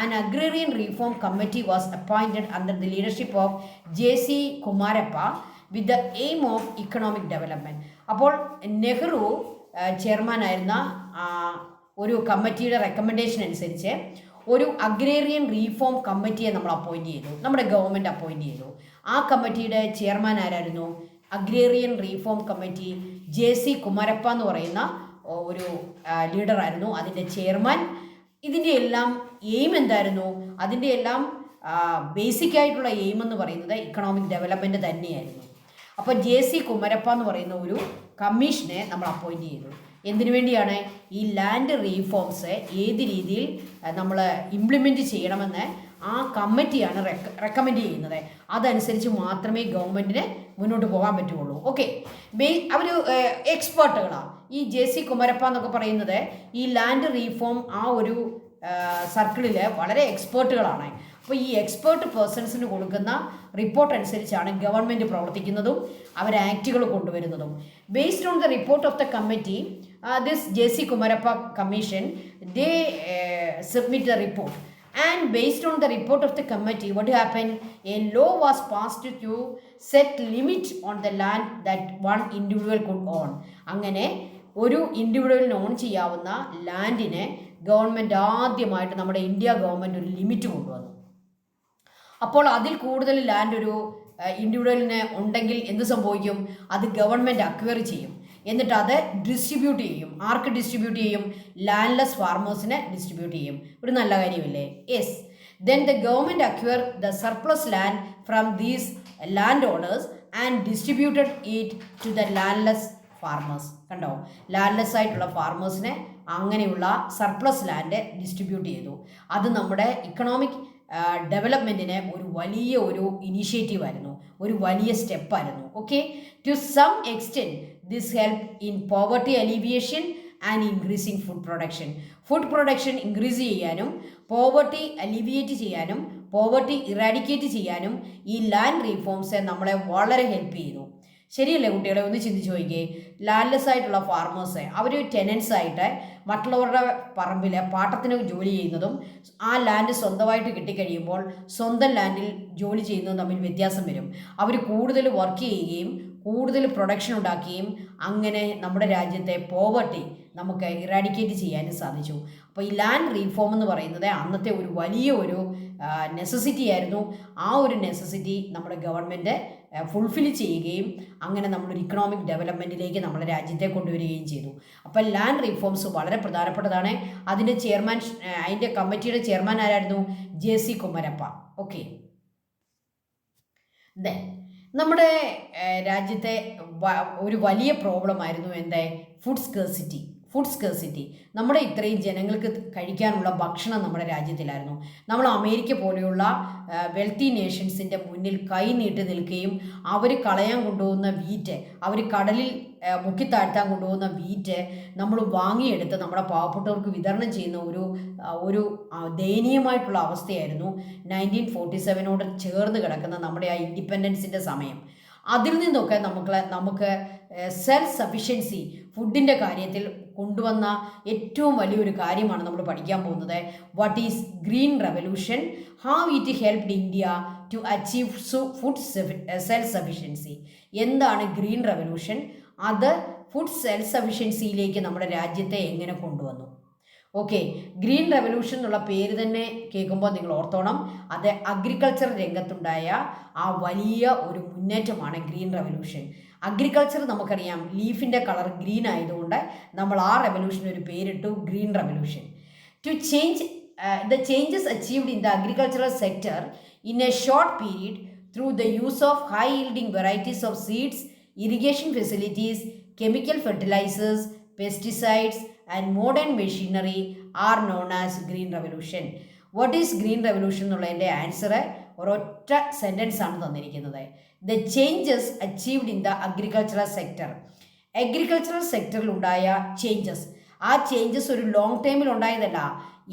an agrarian reform committee was appointed under the leadership of J.C. Kumarappa with the aim of economic development. അപ്പോൾ നെഹ്റു ചെയർമാനായിരുന്ന ഒരു കമ്മിറ്റിയുടെ recommendation അനുസരിച്ച് ഒരു agrarian reform കമ്മിറ്റിയെ നമ്മൾ appoint ചെയ്തു, നമ്മുടെ government appoint ചെയ്തു. ആ കമ്മിറ്റിയുടെ ചെയർമാൻ ആരായിരുന്നു? Agrarian reform committee JC Kumarappa എന്ന് പറയുന്ന ഒരു ലീഡറായിരുന്നു അതിൻ്റെ ചെയർമാൻ. ഇതിൻ്റെ എല്ലാം എയിം എന്തായിരുന്നു? അതിൻ്റെ എല്ലാം ബേസിക് ആയിട്ടുള്ള എയിം എന്ന് പറയുന്നത് ഇക്കണോമിക് ഡെവലപ്മെൻറ്റ് തന്നെയായിരുന്നു. അപ്പോൾ JC കുമാരപ്പ എന്ന് പറയുന്ന ഒരു കമ്മീഷനെ നമ്മൾ അപ്പോയിൻറ്റ് ചെയ്തു. എന്തിനു വേണ്ടിയാണ്? ഈ ലാൻഡ് റീഫോംസ് ഏത് രീതിയിൽ നമ്മൾ ഇംപ്ലിമെൻറ്റ് ചെയ്യണമെന്ന് ആ കമ്മിറ്റിയാണ് റെക്കമെൻഡ് ചെയ്യുന്നത്. അതനുസരിച്ച് മാത്രമേ ഗവൺമെൻറ്റിന് മുന്നോട്ട് പോകാൻ പറ്റുള്ളൂ. ഓക്കെ, അവർ എക്സ്പേർട്ടുകളാണ്. ഈ JC കുമരപ്പ എന്നൊക്കെ പറയുന്നത് ഈ ലാൻഡ് റീഫോം ആ ഒരു സർക്കിളിൽ വളരെ എക്സ്പേർട്ടുകളാണ്. അപ്പോൾ ഈ എക്സ്പേർട്ട് പേഴ്സൺസിന് കൊടുക്കുന്ന റിപ്പോർട്ട് അനുസരിച്ചാണ് ഗവൺമെൻറ് പ്രവർത്തിക്കുന്നതും അവർ ആക്റ്റുകൾ കൊണ്ടുവരുന്നതും. Based on the report of the committee, this JC Kumarappa commission, they submit the report. And based on the report of the committee, what happened? A law was passed to set limit on the land that one individual could own. അങ്ങനെ ഒരു ഇൻഡിവിജ്വലിന് on ചെയ്യാവുന്ന ലാൻഡിനെ government ആദ്യമായിട്ട് നമ്മുടെ India government ഒരു limit കൊണ്ടുവന്നു. അപ്പോൾ അതിൽ കൂടുതൽ ലാൻഡ് ഒരു ഇൻഡിവിജ്വലിന് ഉണ്ടെങ്കിൽ എന്ത് സംഭവിക്കും? അത് ഗവൺമെൻറ് അക്വയർ ചെയ്യും. എന്നിട്ട് അത് ഡിസ്ട്രിബ്യൂട്ട് ചെയ്യും. ആർക്ക് ഡിസ്ട്രിബ്യൂട്ട് ചെയ്യും? ലാൻഡ്ലെസ് ഫാർമേഴ്സിനെ ഡിസ്ട്രിബ്യൂട്ട് ചെയ്യും. ഒരു നല്ല കാര്യമില്ലേ? Yes. Then the government acquire the surplus land from these land owners and distributed it to the landless farmers. കണ്ടോ, ലാൻഡ്ലെസ് ആയിട്ടുള്ള ഫാർമേഴ്സിനെ അങ്ങനെയുള്ള സർപ്ലസ് ലാൻഡ് ഡിസ്ട്രിബ്യൂട്ട് ചെയ്തു. അത് നമ്മുടെ ഇക്കണോമിക് ഡെവലപ്മെൻറ്റിന് ഒരു വലിയ ഒരു ഇനീഷ്യേറ്റീവായിരുന്നു, ഒരു വലിയ സ്റ്റെപ്പായിരുന്നു. Okay, to some extent this help in poverty alleviation and increasing food production. Food production increase ചെയ്യാനും പോവർട്ടി അലീവിയേറ്റ് ചെയ്യാനും പോവർട്ടി ഇറാഡിക്കേറ്റ് ചെയ്യാനും ഈ ലാൻഡ് റീഫോംസ് നമ്മളെ വളരെ ഹെൽപ്പ് ചെയ്തു. ശരിയല്ലേ കുട്ടികളെ? ഒന്ന് ചിന്തിച്ച് നോക്കിക്കേ. ലാൻഡ്ലെസ് ആയിട്ടുള്ള ഫാർമേഴ്സ് അവർ ടെനൻസ് ആയിട്ട് മറ്റുള്ളവരുടെ പറമ്പിൽ പാട്ടത്തിന് ജോലി ചെയ്യുന്നതും ആ ലാൻഡ് സ്വന്തമായിട്ട് കിട്ടിക്കഴിയുമ്പോൾ സ്വന്തം ലാൻഡിൽ ജോലി ചെയ്യുന്നതും തമ്മിൽ വ്യത്യാസം വരും. അവർ കൂടുതൽ വർക്ക് ചെയ്യുകയും കൂടുതൽ പ്രൊഡക്ഷൻ ഉണ്ടാക്കുകയും അങ്ങനെ നമ്മുടെ രാജ്യത്തെ പോവർട്ടി നമുക്ക് ഇറാഡിക്കേറ്റ് ചെയ്യാനും സാധിച്ചു. അപ്പോൾ ഈ ലാൻഡ് റീഫോം എന്ന് പറയുന്നത് അന്നത്തെ ഒരു വലിയ ഒരു നെസസിറ്റി ആയിരുന്നു. ആ ഒരു നെസസിറ്റി നമ്മുടെ ഗവൺമെൻറ് ഫുൾഫിൽ ചെയ്യുകയും അങ്ങനെ നമ്മളൊരു ഇക്കണോമിക് ഡെവലപ്മെൻറ്റിലേക്ക് നമ്മുടെ രാജ്യത്തെ കൊണ്ടുവരികയും ചെയ്തു. അപ്പോൾ ലാൻഡ് റീഫോംസ് വളരെ പ്രധാനപ്പെട്ടതാണ്. അതിൻ്റെ ചെയർമാൻ, അതിൻ്റെ കമ്മിറ്റിയുടെ ചെയർമാൻ ആരായിരുന്നു? JC കുമരപ്പ. ഓക്കെ, ദെൻ നമ്മുടെ രാജ്യത്തെ ഒരു വലിയ പ്രോബ്ലമായിരുന്നു എന്താ? Food scarcity. നമ്മുടെ ഇത്രയും ജനങ്ങൾക്ക് കഴിക്കാനുള്ള ഭക്ഷണം നമ്മുടെ രാജ്യത്തിലായിരുന്നു. നമ്മൾ അമേരിക്ക പോലെയുള്ള വെൽത്തി നേഷൻസിൻ്റെ മുന്നിൽ കൈ നീട്ടി നിൽക്കുകയും അവർ കളയാൻ കൊണ്ടുപോകുന്ന വീറ്റ്, അവർ കടലിൽ മുക്കിത്താഴ്ത്താൻ കൊണ്ടുപോകുന്ന വീറ്റ് നമ്മൾ വാങ്ങിയെടുത്ത് നമ്മുടെ പാവപ്പെട്ടവർക്ക് വിതരണം ചെയ്യുന്ന ഒരു ദയനീയമായിട്ടുള്ള അവസ്ഥയായിരുന്നു 1947 ചേർന്ന് കിടക്കുന്ന നമ്മുടെ ആ ഇൻഡിപെൻഡൻസിൻ്റെ സമയം. അതിൽ നിന്നൊക്കെ നമുക്ക് സെൽഫ് സഫിഷ്യൻസി ഫുഡിൻ്റെ കാര്യത്തിൽ കൊണ്ടുവന്ന ഏറ്റവും വലിയൊരു കാര്യമാണ് നമ്മൾ പഠിക്കാൻ പോകുന്നത്. What is green revolution, how it helped India to achieve food self sufficiency. എന്താണ് ഗ്രീൻ റെവല്യൂഷൻ? അത് ഫുഡ് സെൽഫ് സഫിഷ്യൻസിയിലേക്ക് നമ്മുടെ രാജ്യത്തെ എങ്ങനെ കൊണ്ടുവന്നു? ഓക്കെ, ഗ്രീൻ റെവല്യൂഷൻ എന്നുള്ള പേര് തന്നെ കേൾക്കുമ്പോൾ നിങ്ങൾ ഓർത്തോണം, അത് അഗ്രികൾച്ചർ രംഗത്തുണ്ടായ ആ വലിയ ഒരു മുന്നേറ്റമാണ് ഗ്രീൻ റെവല്യൂഷൻ. അഗ്രികൾച്ചർ നമുക്കറിയാം, ലീഫിൻ്റെ കളർ ഗ്രീൻ ആയതുകൊണ്ട് നമ്മൾ ആ റെവല്യൂഷൻ ഒരു പേരിട്ടു green revolution. To change the changes achieved in the agricultural sector in a short period through the use of high yielding varieties of seeds, irrigation facilities, chemical fertilisers, pesticides and modern machinery are known as green revolution. What is green revolution എന്നുള്ളതിൻ്റെ answer ഒരൊറ്റ sentence ആണ് തന്നിരിക്കുന്നത്. The changes achieved in the agricultural sector. Agricultural സെക്ടറിലുണ്ടായ changes, ആ changes ഒരു long ടൈമിൽ ഉണ്ടായതല്ല,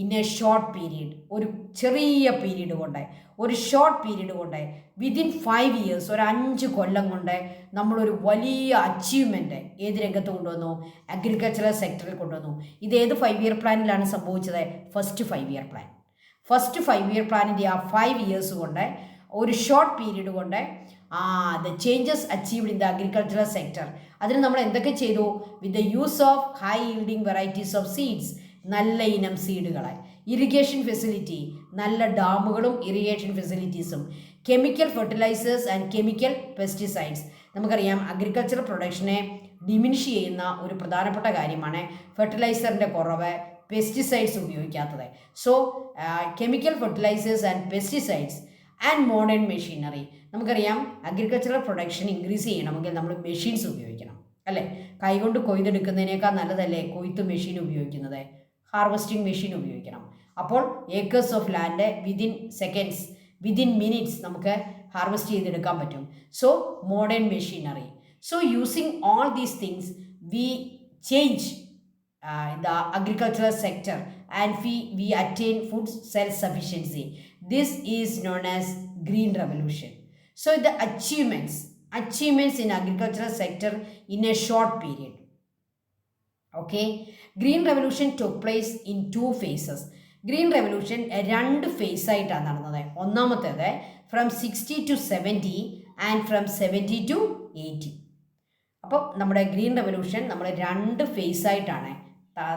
in a short period, ഒരു ചെറിയ പീരീഡ് കൊണ്ട്, ഒരു ഷോർട്ട് പീരീഡ് കൊണ്ട്, വിതിൻ 5 years, ഒരു 5 കൊല്ലം കൊണ്ട് നമ്മളൊരു വലിയ അച്ചീവ്മെൻറ്റ് ഏത് രംഗത്ത് കൊണ്ടുവന്നു? അഗ്രികൾച്ചറൽ സെക്ടറിൽ കൊണ്ടുവന്നു. ഇത് ഏത് 5 year പ്ലാനിലാണ് സംഭവിച്ചത്? First 5 year plan. First 5 year പ്ലാനിൻ്റെ ആ 5 years കൊണ്ട്, ഒരു ഷോർട്ട് പീരീഡ് കൊണ്ട് the changes achieved in the agricultural sector. അതിന് നമ്മൾ എന്തൊക്കെ ചെയ്തു? With the use of high yielding varieties of seeds, നല്ല ഇനം സീഡുകളെ, ഇറിഗേഷൻ ഫെസിലിറ്റി, നല്ല ഡാമുകളും ഇറിഗേഷൻ ഫെസിലിറ്റീസും, chemical fertilisers and chemical pesticides. നമുക്കറിയാം അഗ്രികൾച്ചർ പ്രൊഡക്ഷനെ ഡിമിനിഷ് ചെയ്യുന്ന ഒരു പ്രധാനപ്പെട്ട കാര്യമാണ് ഫെർട്ടിലൈസറിൻ്റെ കുറവ്, പെസ്റ്റിസൈഡ്സ് ഉപയോഗിക്കാത്തത്. So chemical fertilisers and pesticides and modern machinery. നമുക്കറിയാം അഗ്രികൾച്ചറൽ പ്രൊഡക്ഷൻ ഇൻക്രീസ് ചെയ്യണമെങ്കിൽ നമ്മൾ മെഷീൻസ് ഉപയോഗിക്കണം, അല്ലേ? കൈകൊണ്ട് കൊയ്തെടുക്കുന്നതിനേക്കാൾ നല്ലതല്ലേ കൊയ്ത്ത് മെഷീൻ ഉപയോഗിക്കുന്നത്? ഹാർവസ്റ്റിംഗ് മെഷീൻ ഉപയോഗിക്കണം. അപ്പോൾ acres of land within seconds, within minutes നമുക്ക് ഹാർവസ്റ്റ് ചെയ്തെടുക്കാൻ പറ്റും. So modern machinery. So using all these things we change the agricultural sector and we attain food self-sufficiency. This is known as Green Revolution. So the achievements in agricultural sector in a short period. Okay, Green Revolution took place in 2 phases. Green Revolution 2 phase ആയിട്ടാണ് നടന്നത്. ഒന്നാമത്തേത് from 60 to 70 and from 70 to 80. അപ്പോൾ നമ്മുടെ green revolution നമ്മൾ 2 face ആയിട്ടാണ്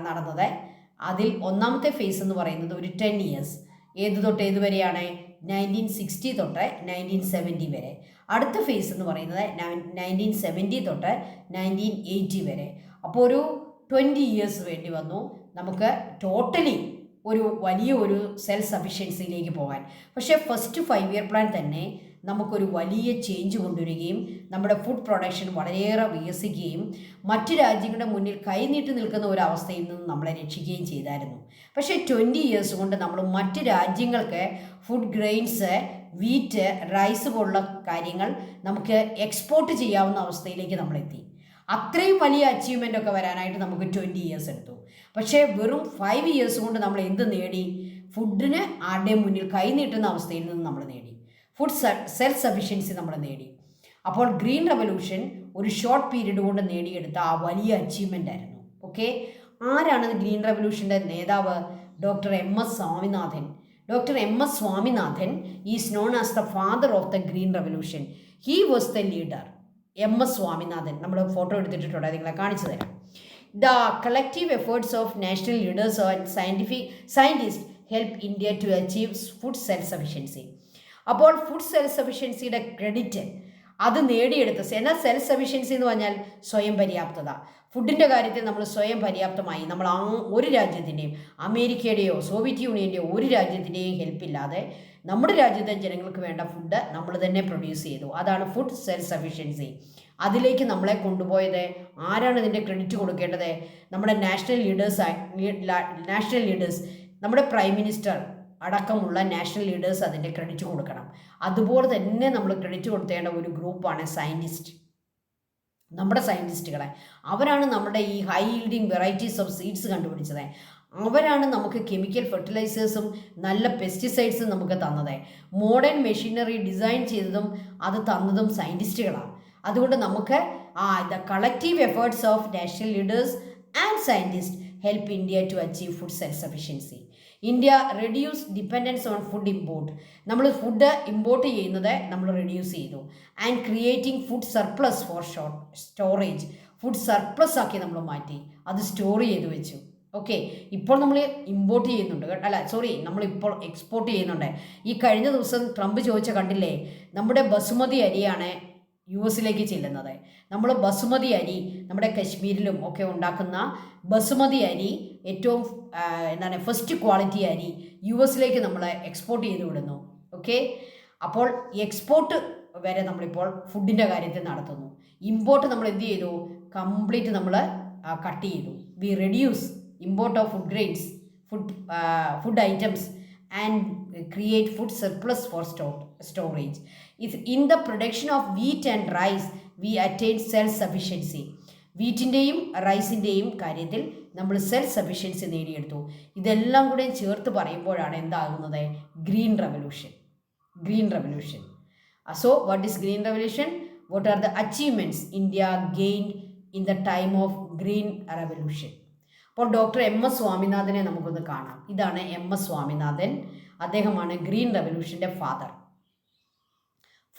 നടന്നത്. അതിൽ ഒന്നാമത്തെ ഫേസ് എന്ന് പറയുന്നത് ഒരു 10 years, ഏത് തൊട്ട് ഏത് വരെയാണ്? 1960 തൊട്ട് 1970 വരെ. അടുത്ത ഫേസ് എന്ന് പറയുന്നത് 1970 തൊട്ട് 1980 വരെ. അപ്പോൾ ഒരു 20 years വേണ്ടി വന്നു നമുക്ക് ടോട്ടലി ഒരു വലിയ ഒരു സെൽഫ് സഫിഷ്യൻസിയിലേക്ക് പോകാൻ. പക്ഷേ ഫസ്റ്റ് 5-year പ്ലാൻ തന്നെ നമുക്കൊരു വലിയ ചേഞ്ച് കൊണ്ടുവരികയും നമ്മുടെ ഫുഡ് പ്രൊഡക്ഷൻ വളരെയേറെ വികസിക്കുകയും മറ്റു രാജ്യങ്ങളുടെ മുന്നിൽ കൈനീട്ടി നിൽക്കുന്ന ഒരു അവസ്ഥയിൽ നിന്ന് നമ്മളെ രക്ഷിക്കുകയും ചെയ്തായിരുന്നു. പക്ഷേ 20 years കൊണ്ട് നമ്മൾ മറ്റ് രാജ്യങ്ങൾക്ക് ഫുഡ് ഗ്രെയിൻസ്, വീറ്റ്, റൈസ് പോലുള്ള കാര്യങ്ങൾ നമുക്ക് എക്സ്പോർട്ട് ചെയ്യാവുന്ന അവസ്ഥയിലേക്ക് നമ്മളെത്തി. അത്രയും വലിയ അച്ചീവ്മെൻ്റ് ഒക്കെ വരാനായിട്ട് നമുക്ക് 20 years എടുത്തു. പക്ഷേ വെറും 5 years കൊണ്ട് നമ്മൾ എന്ത് നേടി? ഫുഡിന് ആരുടെയും മുന്നിൽ കൈനീട്ടുന്ന അവസ്ഥയിൽ നിന്ന് നമ്മൾ നേടി. ഫുഡ് സെൽഫ് സഫിഷ്യൻസി നമ്മൾ നേടി. അപ്പോൾ ഗ്രീൻ റെവല്യൂഷൻ ഒരു ഷോർട്ട് പീരീഡ് കൊണ്ട് നേടിയെടുത്ത ആ വലിയ അച്ചീവ്മെൻ്റ് ആയിരുന്നു. ഓക്കെ, ആരാണ് ഗ്രീൻ റെവല്യൂഷൻ്റെ നേതാവ്? Doctor MS Swaminathan. Doctor MS Swaminathan is known as the father of the green revolution. He was the leader. MS Swaminathan. നമ്മൾ ഫോട്ടോ എടുത്തിട്ടുണ്ട്, നിങ്ങളെ കാണിച്ചു തരാം. The collective efforts of national leaders and scientist help India to achieve food self sufficiency. അപ്പോൾ food self സഫിഷ്യൻസിയുടെ credit അത് നേടിയെടുത്ത, എന്നാൽ സെൽഫ് സഫിഷ്യൻസി എന്ന് പറഞ്ഞാൽ സ്വയം പര്യാപ്തത. ഫുഡിൻ്റെ കാര്യത്തിൽ നമ്മൾ സ്വയം പര്യാപ്തമായി. നമ്മൾ ഒരു രാജ്യത്തിൻ്റെയും, അമേരിക്കയുടെയോ സോവിയറ്റ് യൂണിയൻ്റെയോ ഒരു രാജ്യത്തിൻ്റെയും ഹെൽപ്പില്ലാതെ നമ്മുടെ രാജ്യത്തെ ജനങ്ങൾക്ക് വേണ്ട ഫുഡ് നമ്മൾ തന്നെ പ്രൊഡ്യൂസ് ചെയ്തു. അതാണ് ഫുഡ് സെൽഫ് സഫിഷ്യൻസി. അതിലേക്ക് നമ്മളെ കൊണ്ടുപോയത് ആരാണ്? ഇതിൻ്റെ ക്രെഡിറ്റ് കൊടുക്കേണ്ടത്? നമ്മുടെ നാഷണൽ ലീഡേഴ്സ്, നമ്മുടെ പ്രൈം മിനിസ്റ്റർ അടക്കമുള്ള നാഷണൽ ലീഡേഴ്സ് അതിൻ്റെ ക്രെഡിറ്റ് കൊടുക്കണം. അതുപോലെ തന്നെ നമ്മൾ ക്രെഡിറ്റ് കൊടുത്തേണ്ട ഒരു ഗ്രൂപ്പാണ് സയൻറ്റിസ്റ്റ്. നമ്മുടെ സയൻറ്റിസ്റ്റുകളെ, അവരാണ് നമ്മുടെ ഈ high yielding varieties of seeds കണ്ടുപിടിച്ചത്. അവരാണ് നമുക്ക് കെമിക്കൽ ഫെർട്ടിലൈസേഴ്സും നല്ല പെസ്റ്റിസൈഡ്സും നമുക്ക് തന്നത്. മോഡേൺ മെഷീനറി ഡിസൈൻ ചെയ്തതും അത് തന്നതും സയൻറ്റിസ്റ്റുകളാണ്. അതുകൊണ്ട് നമുക്ക് the collective efforts of national leaders and scientist help India to achieve food self sufficiency. India reduce dependence on food import. നമ്മൾ ഫുഡ് ഇമ്പോർട്ട് ചെയ്യുന്നത് നമ്മൾ റെഡ്യൂസ് ചെയ്തു. And creating food surplus for storage. Food surplus ആക്കി നമ്മൾ മാറ്റി, അത് store ചെയ്ത് വെച്ചു. ഓക്കെ, ഇപ്പോൾ നമ്മൾ ഇമ്പോർട്ട് ചെയ്യുന്നുണ്ട്, നമ്മളിപ്പോൾ എക്സ്പോർട്ട് ചെയ്യുന്നുണ്ട്. ഈ കഴിഞ്ഞ ദിവസം ട്രംപ് കണ്ടില്ലേ, നമ്മുടെ ബസുമതി അരിയാണ് US ചെല്ലുന്നത്. നമ്മൾ ബസുമതി അരി, നമ്മുടെ കശ്മീരിലും ഒക്കെ ഉണ്ടാക്കുന്ന ബസുമതി അരി, ഏറ്റവും ഫസ്റ്റ് ക്വാളിറ്റി അരി US നമ്മൾ എക്സ്പോർട്ട് ചെയ്ത് വിടുന്നു. ഓക്കെ, അപ്പോൾ എക്സ്പോർട്ട് വരെ നമ്മളിപ്പോൾ ഫുഡിൻ്റെ കാര്യത്തിൽ നടത്തുന്നു. ഇമ്പോർട്ട് നമ്മൾ എന്ത് ചെയ്തു? കംപ്ലീറ്റ് നമ്മൾ കട്ട് ചെയ്തു. We reduce import of food grains, food items and create food surplus for storage. If in the production of wheat and rice we attain self-sufficiency. വീറ്റിൻ്റെയും റൈസിൻ്റെയും കാര്യത്തിൽ നമ്മൾ സെൽഫ് സഫിഷ്യൻസി നേടിയെടുത്തു. ഇതെല്ലാം കൂടെ ചേർത്ത് പറയുമ്പോഴാണ് എന്താകുന്നത്? Green revolution. So what is green revolution? What are the achievements India gained in the time of green revolution? അപ്പോൾ ഡോക്ടർ MS സ്വാമിനാഥനെ നമുക്കൊന്ന് കാണാം. ഇതാണ് MS സ്വാമിനാഥൻ. അദ്ദേഹമാണ് ഗ്രീൻ റെവല്യൂഷൻ്റെ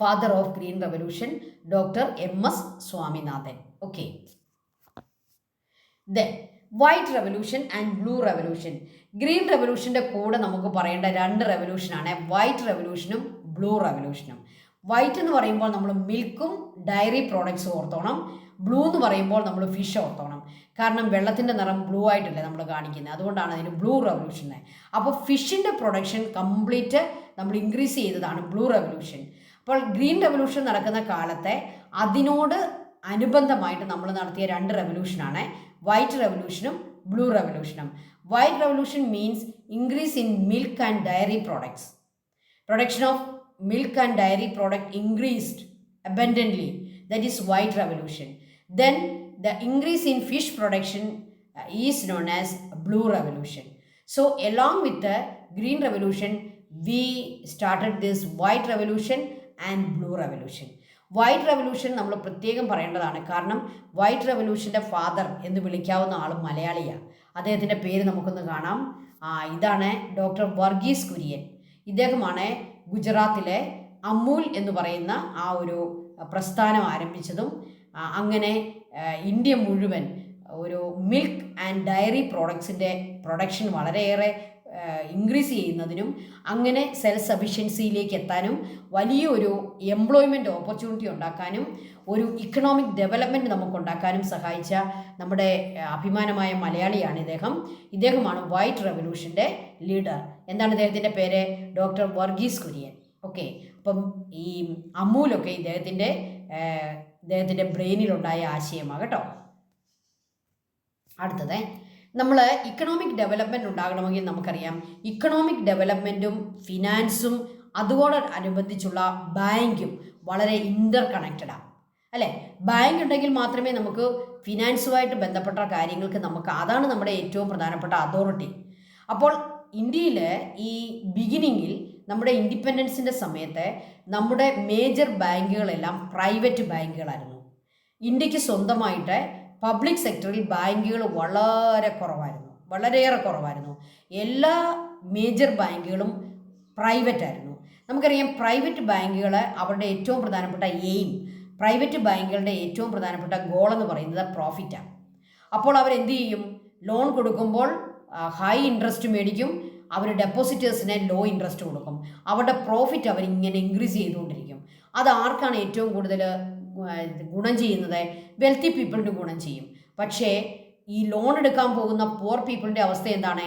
father of green revolution, doctor MS Swaminathan. Okay, then white revolution and blue revolution. Green റെവല്യൂഷൻ്റെ കൂടെ നമുക്ക് പറയേണ്ട 2 റെവല്യൂഷനാണ് വൈറ്റ് റെവല്യൂഷനും ബ്ലൂ റെവല്യൂഷനും. വൈറ്റ് എന്ന് പറയുമ്പോൾ നമ്മൾ മിൽക്കും ഡയറി പ്രോഡക്ട്സും ഓർത്തോണം. ബ്ലൂ എന്ന് പറയുമ്പോൾ നമ്മൾ ഫിഷ് ഓർത്തോണം. കാരണം വെള്ളത്തിൻ്റെ നിറം ബ്ലൂ ആയിട്ടല്ലേ നമ്മൾ കാണിക്കുന്നത്, അതുകൊണ്ടാണ് അതിന് ബ്ലൂ റെവല്യൂഷൻ. അപ്പോൾ ഫിഷിൻ്റെ പ്രൊഡക്ഷൻ കംപ്ലീറ്റ് നമ്മൾ ഇൻക്രീസ് ചെയ്തതാണ് ബ്ലൂ റെവല്യൂഷൻ. അപ്പോൾ ഗ്രീൻ റെവല്യൂഷൻ നടക്കുന്ന കാലത്തെ അതിനോട് അനുബന്ധമായിട്ട് നമ്മൾ നടത്തിയ 2 റെവല്യൂഷനാണ് വൈറ്റ് റെവല്യൂഷനും ബ്ലൂ റെവല്യൂഷനും. White revolution means increase in milk and dairy products. Production of milk and dairy product increased abundantly. That is white revolution. Then the increase in fish production is known as blue revolution. So along with the green revolution, we started this white revolution and blue revolution. White revolution നമ്മൾ പ്രത്യേകം പറയേണ്ടതാണ്. കാരണം white റെവല്യൂഷൻ്റെ father എന്ന് വിളിക്കാവുന്ന ആളും മലയാളിയാണ്. അദ്ദേഹത്തിൻ്റെ പേര് നമുക്കൊന്ന് കാണാം. ഇതാണ് ഡോക്ടർ വർഗീസ് കുര്യൻ. ഇദ്ദേഹമാണ് ഗുജറാത്തിലെ അമൂൽ എന്ന് പറയുന്ന ആ ഒരു പ്രസ്ഥാനം ആരംഭിച്ചതും അങ്ങനെ ഇന്ത്യ മുഴുവൻ ഒരു മിൽക്ക് ആൻഡ് ഡയറി പ്രോഡക്ട്സിൻ്റെ പ്രൊഡക്ഷൻ വളരെയേറെ ഇൻക്രീസ് ചെയ്യുന്നതിനും അങ്ങനെ സെൽഫ് സഫിഷ്യൻസിയിലേക്ക് എത്താനും വലിയൊരു എംപ്ലോയ്മെൻറ്റ് ഓപ്പർച്യൂണിറ്റി ഉണ്ടാക്കാനും ഒരു ഇക്കണോമിക് ഡെവലപ്മെൻറ്റ് നമുക്കുണ്ടാക്കാനും സഹായിച്ച നമ്മുടെ അഭിമാനമായ മലയാളിയാണ് ഇദ്ദേഹം. ഇദ്ദേഹമാണ് വൈറ്റ് റെവല്യൂഷൻ്റെ ലീഡർ. എന്താണ് ഇദ്ദേഹത്തിൻ്റെ പേര്? ഡോക്ടർ വർഗീസ് കുര്യൻ. ഓക്കെ, അപ്പം ഈ അമൂലൊക്കെ ഇദ്ദേഹത്തിൻ്റെ ബ്രെയിനിലുണ്ടായ ആശയമാണ് കേട്ടോ. അടുത്തത്, നമ്മൾ ഇക്കണോമിക് ഡെവലപ്മെൻറ്റ് ഉണ്ടാകണമെങ്കിൽ നമുക്കറിയാം ഇക്കണോമിക് ഡെവലപ്മെൻറ്റും ഫിനാൻസും അതോടനുബന്ധിച്ചുള്ള ബാങ്കും വളരെ ഇൻ്റർ കണക്റ്റഡാണ് അല്ലേ? ബാങ്ക് ഉണ്ടെങ്കിൽ മാത്രമേ നമുക്ക് ഫിനാൻസുമായിട്ട് ബന്ധപ്പെട്ട കാര്യങ്ങൾക്ക് അതാണ് നമ്മുടെ ഏറ്റവും പ്രധാനപ്പെട്ട അതോറിറ്റി. അപ്പോൾ ഇന്ത്യയിൽ ഈ ബിഗിനിങ്ങിൽ നമ്മുടെ ഇൻഡിപെൻഡൻസിൻ്റെ സമയത്ത് നമ്മുടെ മേജർ ബാങ്കുകളെല്ലാം പ്രൈവറ്റ് ബാങ്കുകളായിരുന്നു. ഇന്ത്യക്ക് സ്വന്തമായിട്ട് പബ്ലിക് സെക്ടറിൽ ബാങ്കുകൾ വളരെയേറെ കുറവായിരുന്നു. എല്ലാ മേജർ ബാങ്കുകളും പ്രൈവറ്റ് ആയിരുന്നു. നമുക്കറിയാം പ്രൈവറ്റ് ബാങ്കുകൾ അവരുടെ ഏറ്റവും പ്രധാനപ്പെട്ട പ്രൈവറ്റ് ബാങ്കുകളുടെ ഏറ്റവും പ്രധാനപ്പെട്ട ഗോൾ എന്ന് പറയുന്നത് പ്രോഫിറ്റാണ്. അപ്പോൾ അവരെന്ത് ചെയ്യും? ലോൺ കൊടുക്കുമ്പോൾ ഹൈ ഇൻട്രസ്റ്റ് മേടിക്കും, അവർ ഡെപ്പോസിറ്റേഴ്സിനെ ലോ ഇൻട്രസ്റ്റ് കൊടുക്കും. അവരുടെ പ്രോഫിറ്റ് അവരിങ്ങനെ ഇൻക്രീസ് ചെയ്തുകൊണ്ടിരിക്കും. അത് ആർക്കാണ് ഏറ്റവും കൂടുതൽ ഗുണം ചെയ്യുന്നത്? വെൽത്തി പീപ്പിളിന് ഗുണം ചെയ്യും. പക്ഷേ ഈ ലോൺ എടുക്കാൻ പോകുന്ന പുവർ പീപ്പിളിൻ്റെ അവസ്ഥ എന്താണ്?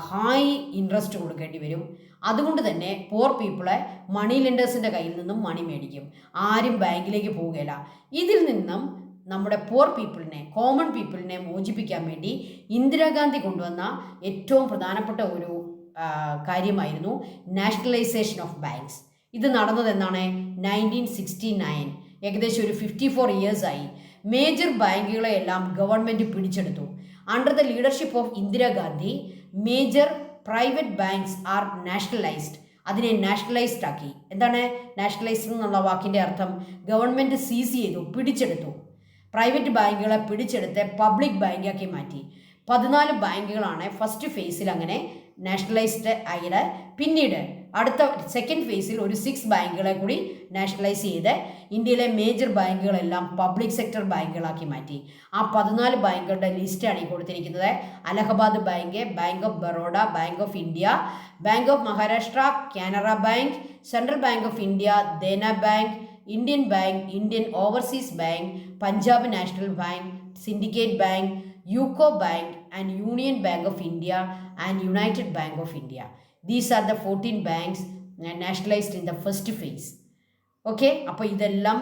ഹൈ ഇൻട്രസ്റ്റ് കൊടുക്കേണ്ടി വരും. അതുകൊണ്ട് തന്നെ പുവർ പീപ്പിളെ മണി ലെൻഡേഴ്സിൻ്റെ കയ്യിൽ നിന്നും മണി മേടിക്കും. ആരും ബാങ്കിലേക്ക് പോവുകയില്ല. ഇതിൽ നിന്നും നമ്മുടെ പുവർ പീപ്പിളിനെ, കോമൺ പീപ്പിളിനെ മോചിപ്പിക്കാൻ വേണ്ടി ഇന്ദിരാഗാന്ധി കൊണ്ടുവന്ന ഏറ്റവും പ്രധാനപ്പെട്ട ഒരു കാര്യമായിരുന്നു നാഷണലൈസേഷൻ ഓഫ് ബാങ്ക്സ്. ഇത് നടന്നത് എന്നാണ് 1969. ഏകദേശം ഒരു 54 ഇയേഴ്സായി. മേജർ ബാങ്കുകളെ എല്ലാം ഗവൺമെൻറ് പിടിച്ചെടുത്തു. Under the leadership of Indira Gandhi major private banks are nationalised. അതിനെ നാഷണലൈസ്ഡ് ആക്കി. എന്താണ് നാഷണലൈസ്ഡ് എന്നുള്ള വാക്കിൻ്റെ അർത്ഥം? ഗവൺമെൻറ് സീസ് ചെയ്തു, പിടിച്ചെടുത്തു. പ്രൈവറ്റ് ബാങ്കുകളെ പിടിച്ചെടുത്ത് പബ്ലിക് ബാങ്കാക്കി മാറ്റി. 14 ബാങ്കുകളാണ് ഫസ്റ്റ് ഫേസിൽ അങ്ങനെ നാഷണലൈസ്ഡ് ആയത്. പിന്നീട് അടുത്ത സെക്കൻഡ് ഫേസിൽ ഒരു 6 ബാങ്കുകളെ കൂടി നാഷണലൈസ് ചെയ്ത് ഇന്ത്യയിലെ മേജർ ബാങ്കുകളെല്ലാം പബ്ലിക് സെക്ടർ ബാങ്കുകളാക്കി മാറ്റി. ആ 14 ബാങ്കുകളുടെ ലിസ്റ്റാണ് ഈ കൊടുത്തിരിക്കുന്നത്. Allahabad bank, bank of Baroda, bank of India, bank of Maharashtra, Canara bank, central bank of India, Dena bank, Indian bank, Indian overseas bank, Punjab national bank, syndicate bank, UCO bank and union bank of India and United bank of India. These are the 14 banks nationalized in the first phase. Okay, അപ്പോൾ ഇതെല്ലാം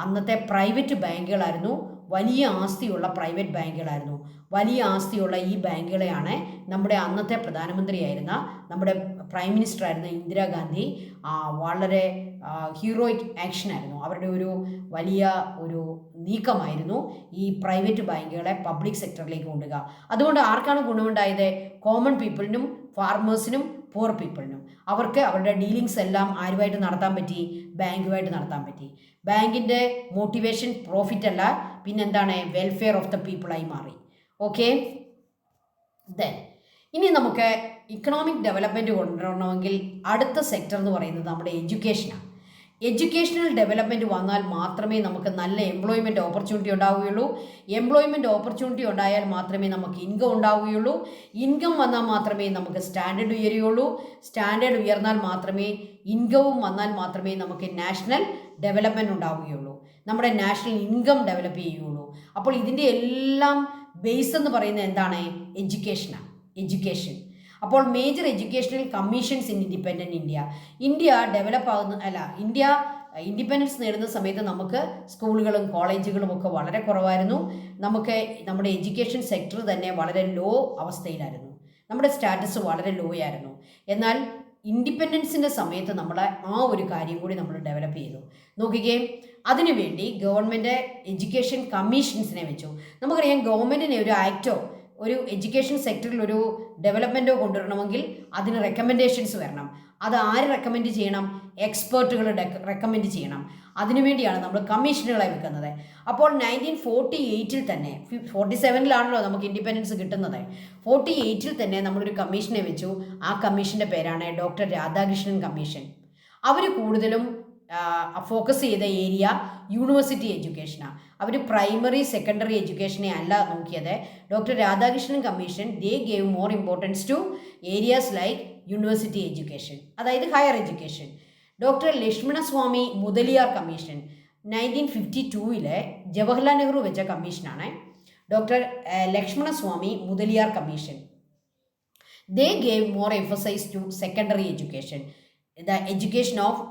അന്നത്തെ private ബാങ്കുകളായിരുന്നു. വലിയ ആസ്തിയുള്ള private ബാങ്കുകളായിരുന്നു. വലിയ ആസ്തിയുള്ള ഈ ബാങ്കുകളെയാണ് നമ്മുടെ അന്നത്തെ പ്രധാനമന്ത്രിയായിരുന്ന, നമ്മുടെ പ്രൈം മിനിസ്റ്റർ ആയിരുന്ന ഇന്ദിരാഗാന്ധി വളരെ ഹീറോയിക് ആക്ഷനായിരുന്നു. അവരുടെ ഒരു വലിയ ഒരു നീക്കമായിരുന്നു ഈ പ്രൈവറ്റ് ബാങ്കുകളെ പബ്ലിക് സെക്ടറിലേക്ക് കൊണ്ടുവരിക. അതുകൊണ്ട് ആർക്കാണ് ഗുണമുണ്ടായത്? Common പീപ്പിളിനും ഫാർമേഴ്സിനും poor പീപ്പിളിനും. അവർക്ക് അവരുടെ ഡീലിങ്സ് എല്ലാം ആരുമായിട്ട് നടത്താൻ പറ്റി? ബാങ്കുമായിട്ട് നടത്താൻ പറ്റി. ബാങ്കിൻ്റെ മോട്ടിവേഷൻ പ്രോഫിറ്റ് അല്ല, പിന്നെന്താണ്? വെൽഫെയർ ഓഫ് ദ പീപ്പിളായി മാറി. ഓക്കെ, ഇനി നമുക്ക് ഇക്കണോമിക് ഡെവലപ്മെൻറ്റ് കൊണ്ടുവരണമെങ്കിൽ അടുത്ത സെക്ടർ എന്ന് പറയുന്നത് നമ്മുടെ എഡ്യൂക്കേഷനാണ്. എഡ്യൂക്കേഷണൽ ഡെവലപ്മെൻറ്റ് വന്നാൽ മാത്രമേ നമുക്ക് നല്ല എംപ്ലോയ്മെൻറ്റ് ഓപ്പർച്യൂണിറ്റി ഉണ്ടാവുകയുള്ളൂ. എംപ്ലോയ്മെൻറ്റ് ഓപ്പർച്യൂണിറ്റി ഉണ്ടായാൽ മാത്രമേ നമുക്ക് ഇൻകം ഉണ്ടാവുകയുള്ളൂ. ഇൻകം വന്നാൽ മാത്രമേ നമുക്ക് സ്റ്റാൻഡേർഡ് ഉയരുകയുള്ളൂ. സ്റ്റാൻഡേർഡ് ഉയർന്നാൽ മാത്രമേ ഇൻകവും വന്നാൽ മാത്രമേ നമുക്ക് നാഷണൽ ഡെവലപ്മെൻറ്റ് ഉണ്ടാവുകയുള്ളൂ. നമ്മുടെ നാഷണൽ ഇൻകം ഡെവലപ്പ് ചെയ്യുകയുള്ളൂ. അപ്പോൾ ഇതിൻ്റെ എല്ലാം ബേസ് എന്ന് പറയുന്നത് എന്താണ്? എഡ്യൂക്കേഷനാണ്. എഡ്യൂക്കേഷൻ. അപ്പോൾ major educational commissions in independent India develop ആകുന്ന ഇന്ത്യ ഇൻഡിപെൻഡൻസ് നേടുന്ന സമയത്ത് നമുക്ക് സ്കൂളുകളും കോളേജുകളും ഒക്കെ വളരെ കുറവായിരുന്നു. നമുക്ക് നമ്മുടെ എഡ്യൂക്കേഷൻ സെക്ടർ തന്നെ വളരെ ലോ അവസ്ഥയിലായിരുന്നു. നമ്മുടെ സ്റ്റാറ്റസ് വളരെ ലോ ആയിരുന്നു. എന്നാൽ ഇൻഡിപെൻഡൻസിൻ്റെ സമയത്ത് നമ്മൾ ആ ഒരു കാര്യം കൂടി നമ്മൾ ഡെവലപ്പ് ചെയ്തു. നോക്കുകയും അതിനുവേണ്ടി ഗവൺമെൻറ് എഡ്യൂക്കേഷൻ കമ്മീഷൻസിനെ വെച്ചു. നമുക്കറിയാം, ഗവൺമെൻറ്റിനെ ഒരു ആക്റ്റോ ഒരു എഡ്യൂക്കേഷൻ സെക്ടറിൽ ഒരു ഡെവലപ്മെൻറ്റോ കൊണ്ടുവരണമെങ്കിൽ അതിന് റെക്കമെൻഡേഷൻസ് വരണം. അത് ആര് റെക്കമെൻഡ് ചെയ്യണം? എക്സ്പേർട്ടുകൾ റെക്കമെൻഡ് ചെയ്യണം. അതിനുവേണ്ടിയാണ് നമ്മൾ കമ്മീഷനുകളെ വെക്കുന്നത്. അപ്പോൾ 1948 തന്നെ, 47 നമുക്ക് ഇൻഡിപെൻഡൻസ് കിട്ടുന്നത്. 48 തന്നെ നമ്മളൊരു കമ്മീഷനെ വെച്ചു. ആ കമ്മീഷൻ്റെ പേരാണ് ഡോക്ടർ രാധാകൃഷ്ണൻ കമ്മീഷൻ. അവർ കൂടുതലും ഫോക്കസ് ചെയ്ത ഏരിയ യൂണിവേഴ്സിറ്റി എഡ്യൂക്കേഷനാണ്. അവർ പ്രൈമറി സെക്കൻഡറി എഡ്യൂക്കേഷനെ അല്ല നോക്കിയത്. Doctor Radhakrishnan commission they gave more importance to areas like university education, അതായത് higher education. Doctor Lakshmanaswami Mudaliar commission 1952 Jawaharlal Nehru വെച്ച കമ്മീഷനാണ്. Doctor Lakshmanaswami Mudaliar commission they gave more emphasise to secondary education, the education of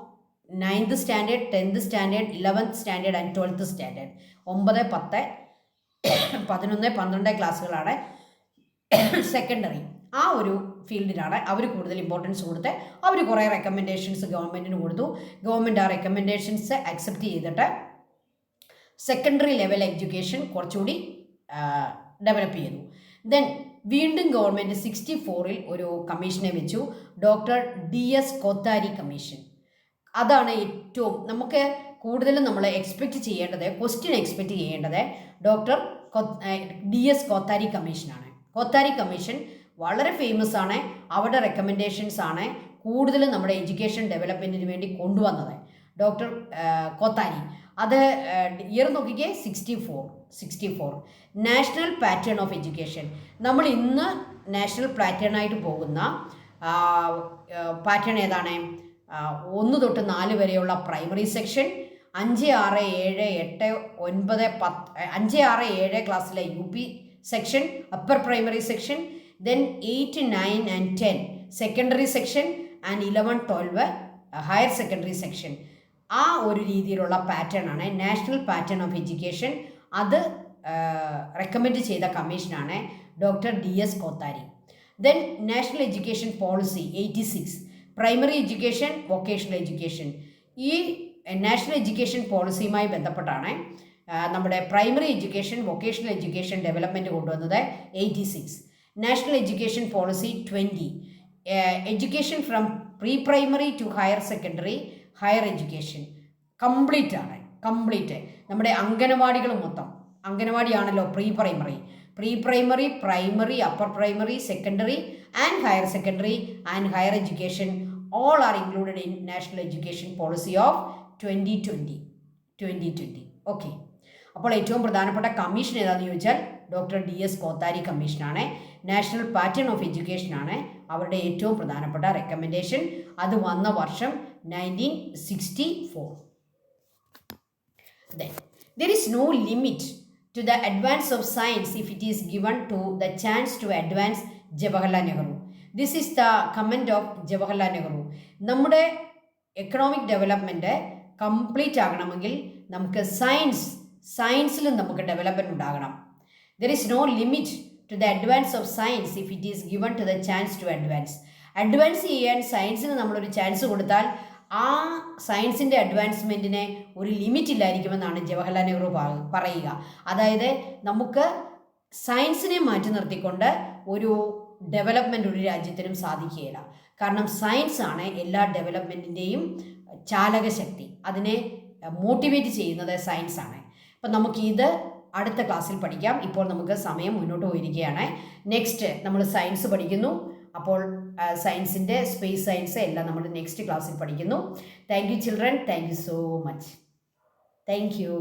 9th standard, 10th standard, 11th standard and 12th standard. 9, 10, 11, 12 ക്ലാസ്സുകളാണ് secondary. ആ ഒരു ഫീൽഡിലാണ് അവർ കൂടുതൽ importance കൊടുത്ത് അവർ കുറേ recommendations ഗവൺമെൻറ്റിന് കൊടുത്തു. ഗവൺമെൻറ് ആ റെക്കമെൻഡേഷൻസ് അക്സെപ്റ്റ് ചെയ്തിട്ട് സെക്കൻഡറി ലെവൽ എഡ്യൂക്കേഷൻ കുറച്ചുകൂടി ഡെവലപ്പ് ചെയ്തു. ദെൻ വീണ്ടും ഗവൺമെൻറ് 64 ഒരു കമ്മീഷനെ വെച്ചു, ഡോക്ടർ DS കോത്താരി കമ്മീഷൻ. അതാണ് ഏറ്റവും നമുക്ക് കൂടുതലും നമ്മൾ എക്സ്പെക്റ്റ് ചെയ്യേണ്ടത്, ക്വസ്റ്റ്യൻ എക്സ്പെക്റ്റ് ചെയ്യേണ്ടത് ഡോക്ടർ DS കോത്താരി കമ്മീഷനാണ്. കോത്താരി കമ്മീഷൻ വളരെ ഫേമസ് ആണ്. അവരുടെ റെക്കമെൻഡേഷൻസ് ആണ് കൂടുതലും നമ്മുടെ എഡ്യൂക്കേഷൻ ഡെവലപ്മെൻറ്റിന് വേണ്ടി കൊണ്ടുവന്നത്. ഡോക്ടർ കോത്താരി, അത് ഇയർ നോക്കിക്കേ 64. നാഷണൽ പാറ്റേൺ ഓഫ് എഡ്യൂക്കേഷൻ, നമ്മൾ ഇന്ന് നാഷണൽ പാറ്റേണായിട്ട് പോകുന്ന പാറ്റേൺ ഏതാണ്? 1 തൊട്ട് 4 വരെയുള്ള പ്രൈമറി സെക്ഷൻ, 5, 6, 7, 8, 9, 10, 5, 6, 7 ക്ലാസ്സിലെ UP section, upper primary section, then 8, 9 and 10 secondary section and 11, 12 higher secondary section. ആ ഒരു രീതിയിലുള്ള പാറ്റേൺ ആണ് നാഷണൽ പാറ്റേൺ ഓഫ് എഡ്യൂക്കേഷൻ. അത് റെക്കമെൻഡ് ചെയ്ത കമ്മീഷനാണ് doctor DS Kothari. Then national education policy 86, primary education, vocational education. ഈ national education പോളിസിയുമായി ബന്ധപ്പെട്ടാണ് നമ്മുടെ primary education, vocational education development കൊണ്ടുവന്നത് 86. National education policy 20, education from pre primary to higher secondary, higher education complete ആണ്. Complete നമ്മുടെ അംഗനവാടികൾ മൊത്തം, അംഗനവാടിയാണല്ലോ pre primary, primary, upper primary, secondary and higher secondary and higher education all are included in National Education Policy of 2020. Okay, അപ്പോൾ ഏറ്റവും പ്രധാനപ്പെട്ട commission ഏതാണെന്ന് ചോദിച്ചാൽ ഡോക്ടർ DS കോത്താരി കമ്മീഷനാണ്. നാഷണൽ പാറ്റേൺ ഓഫ് എഡ്യൂക്കേഷൻ ആണ് അവരുടെ ഏറ്റവും പ്രധാനപ്പെട്ട റെക്കമെൻഡേഷൻ. അത് വന്ന വർഷം 1964. Then there is no limit to the advance of science if it is given to the chance to advance Jawaharlal Nehru. This is the comment of Jawaharlal Nehru. നമ്മുടെ economic development complete ആകണമെങ്കിൽ നമുക്ക് സയൻസിലും നമുക്ക് development ഉണ്ടാകണം. There is no limit to the advance of science if it is given to the chance to advance ചെയ്യാൻ സയൻസിന് നമ്മളൊരു chance കൊടുത്താൽ ആ സയൻസിൻ്റെ അഡ്വാൻസ്മെൻറ്റിന് ഒരു ലിമിറ്റ് ഇല്ലായിരിക്കുമെന്നാണ് ജവഹർലാൽ നെഹ്റു പറയുക. അതായത് നമുക്ക് സയൻസിനെ മാറ്റി നിർത്തിക്കൊണ്ട് ഒരു ഡെവലപ്മെൻറ്റ് ഒരു രാജ്യത്തിനും സാധിക്കുകയില്ല. കാരണം സയൻസ് ആണ് എല്ലാ ഡെവലപ്മെൻറ്റിൻ്റെയും ചാലകശക്തി. അതിനെ മോട്ടിവേറ്റ് ചെയ്യുന്നത് സയൻസ് ആണ്. അപ്പം നമുക്കിത് അടുത്ത ക്ലാസ്സിൽ പഠിക്കാം. ഇപ്പോൾ നമുക്ക് സമയം മുന്നോട്ട് പോയിരിക്കുകയാണ്. നെക്സ്റ്റ് നമ്മൾ സയൻസ് പഠിക്കുന്നു. അപ്പോൾ സയൻസിൻ്റെ സ്പേസ് സയൻസ് എല്ലാം നമ്മൾ നെക്സ്റ്റ് ക്ലാസ്സിൽ പഠിക്കുന്നു. Thank you children, thank you so much. Thank you.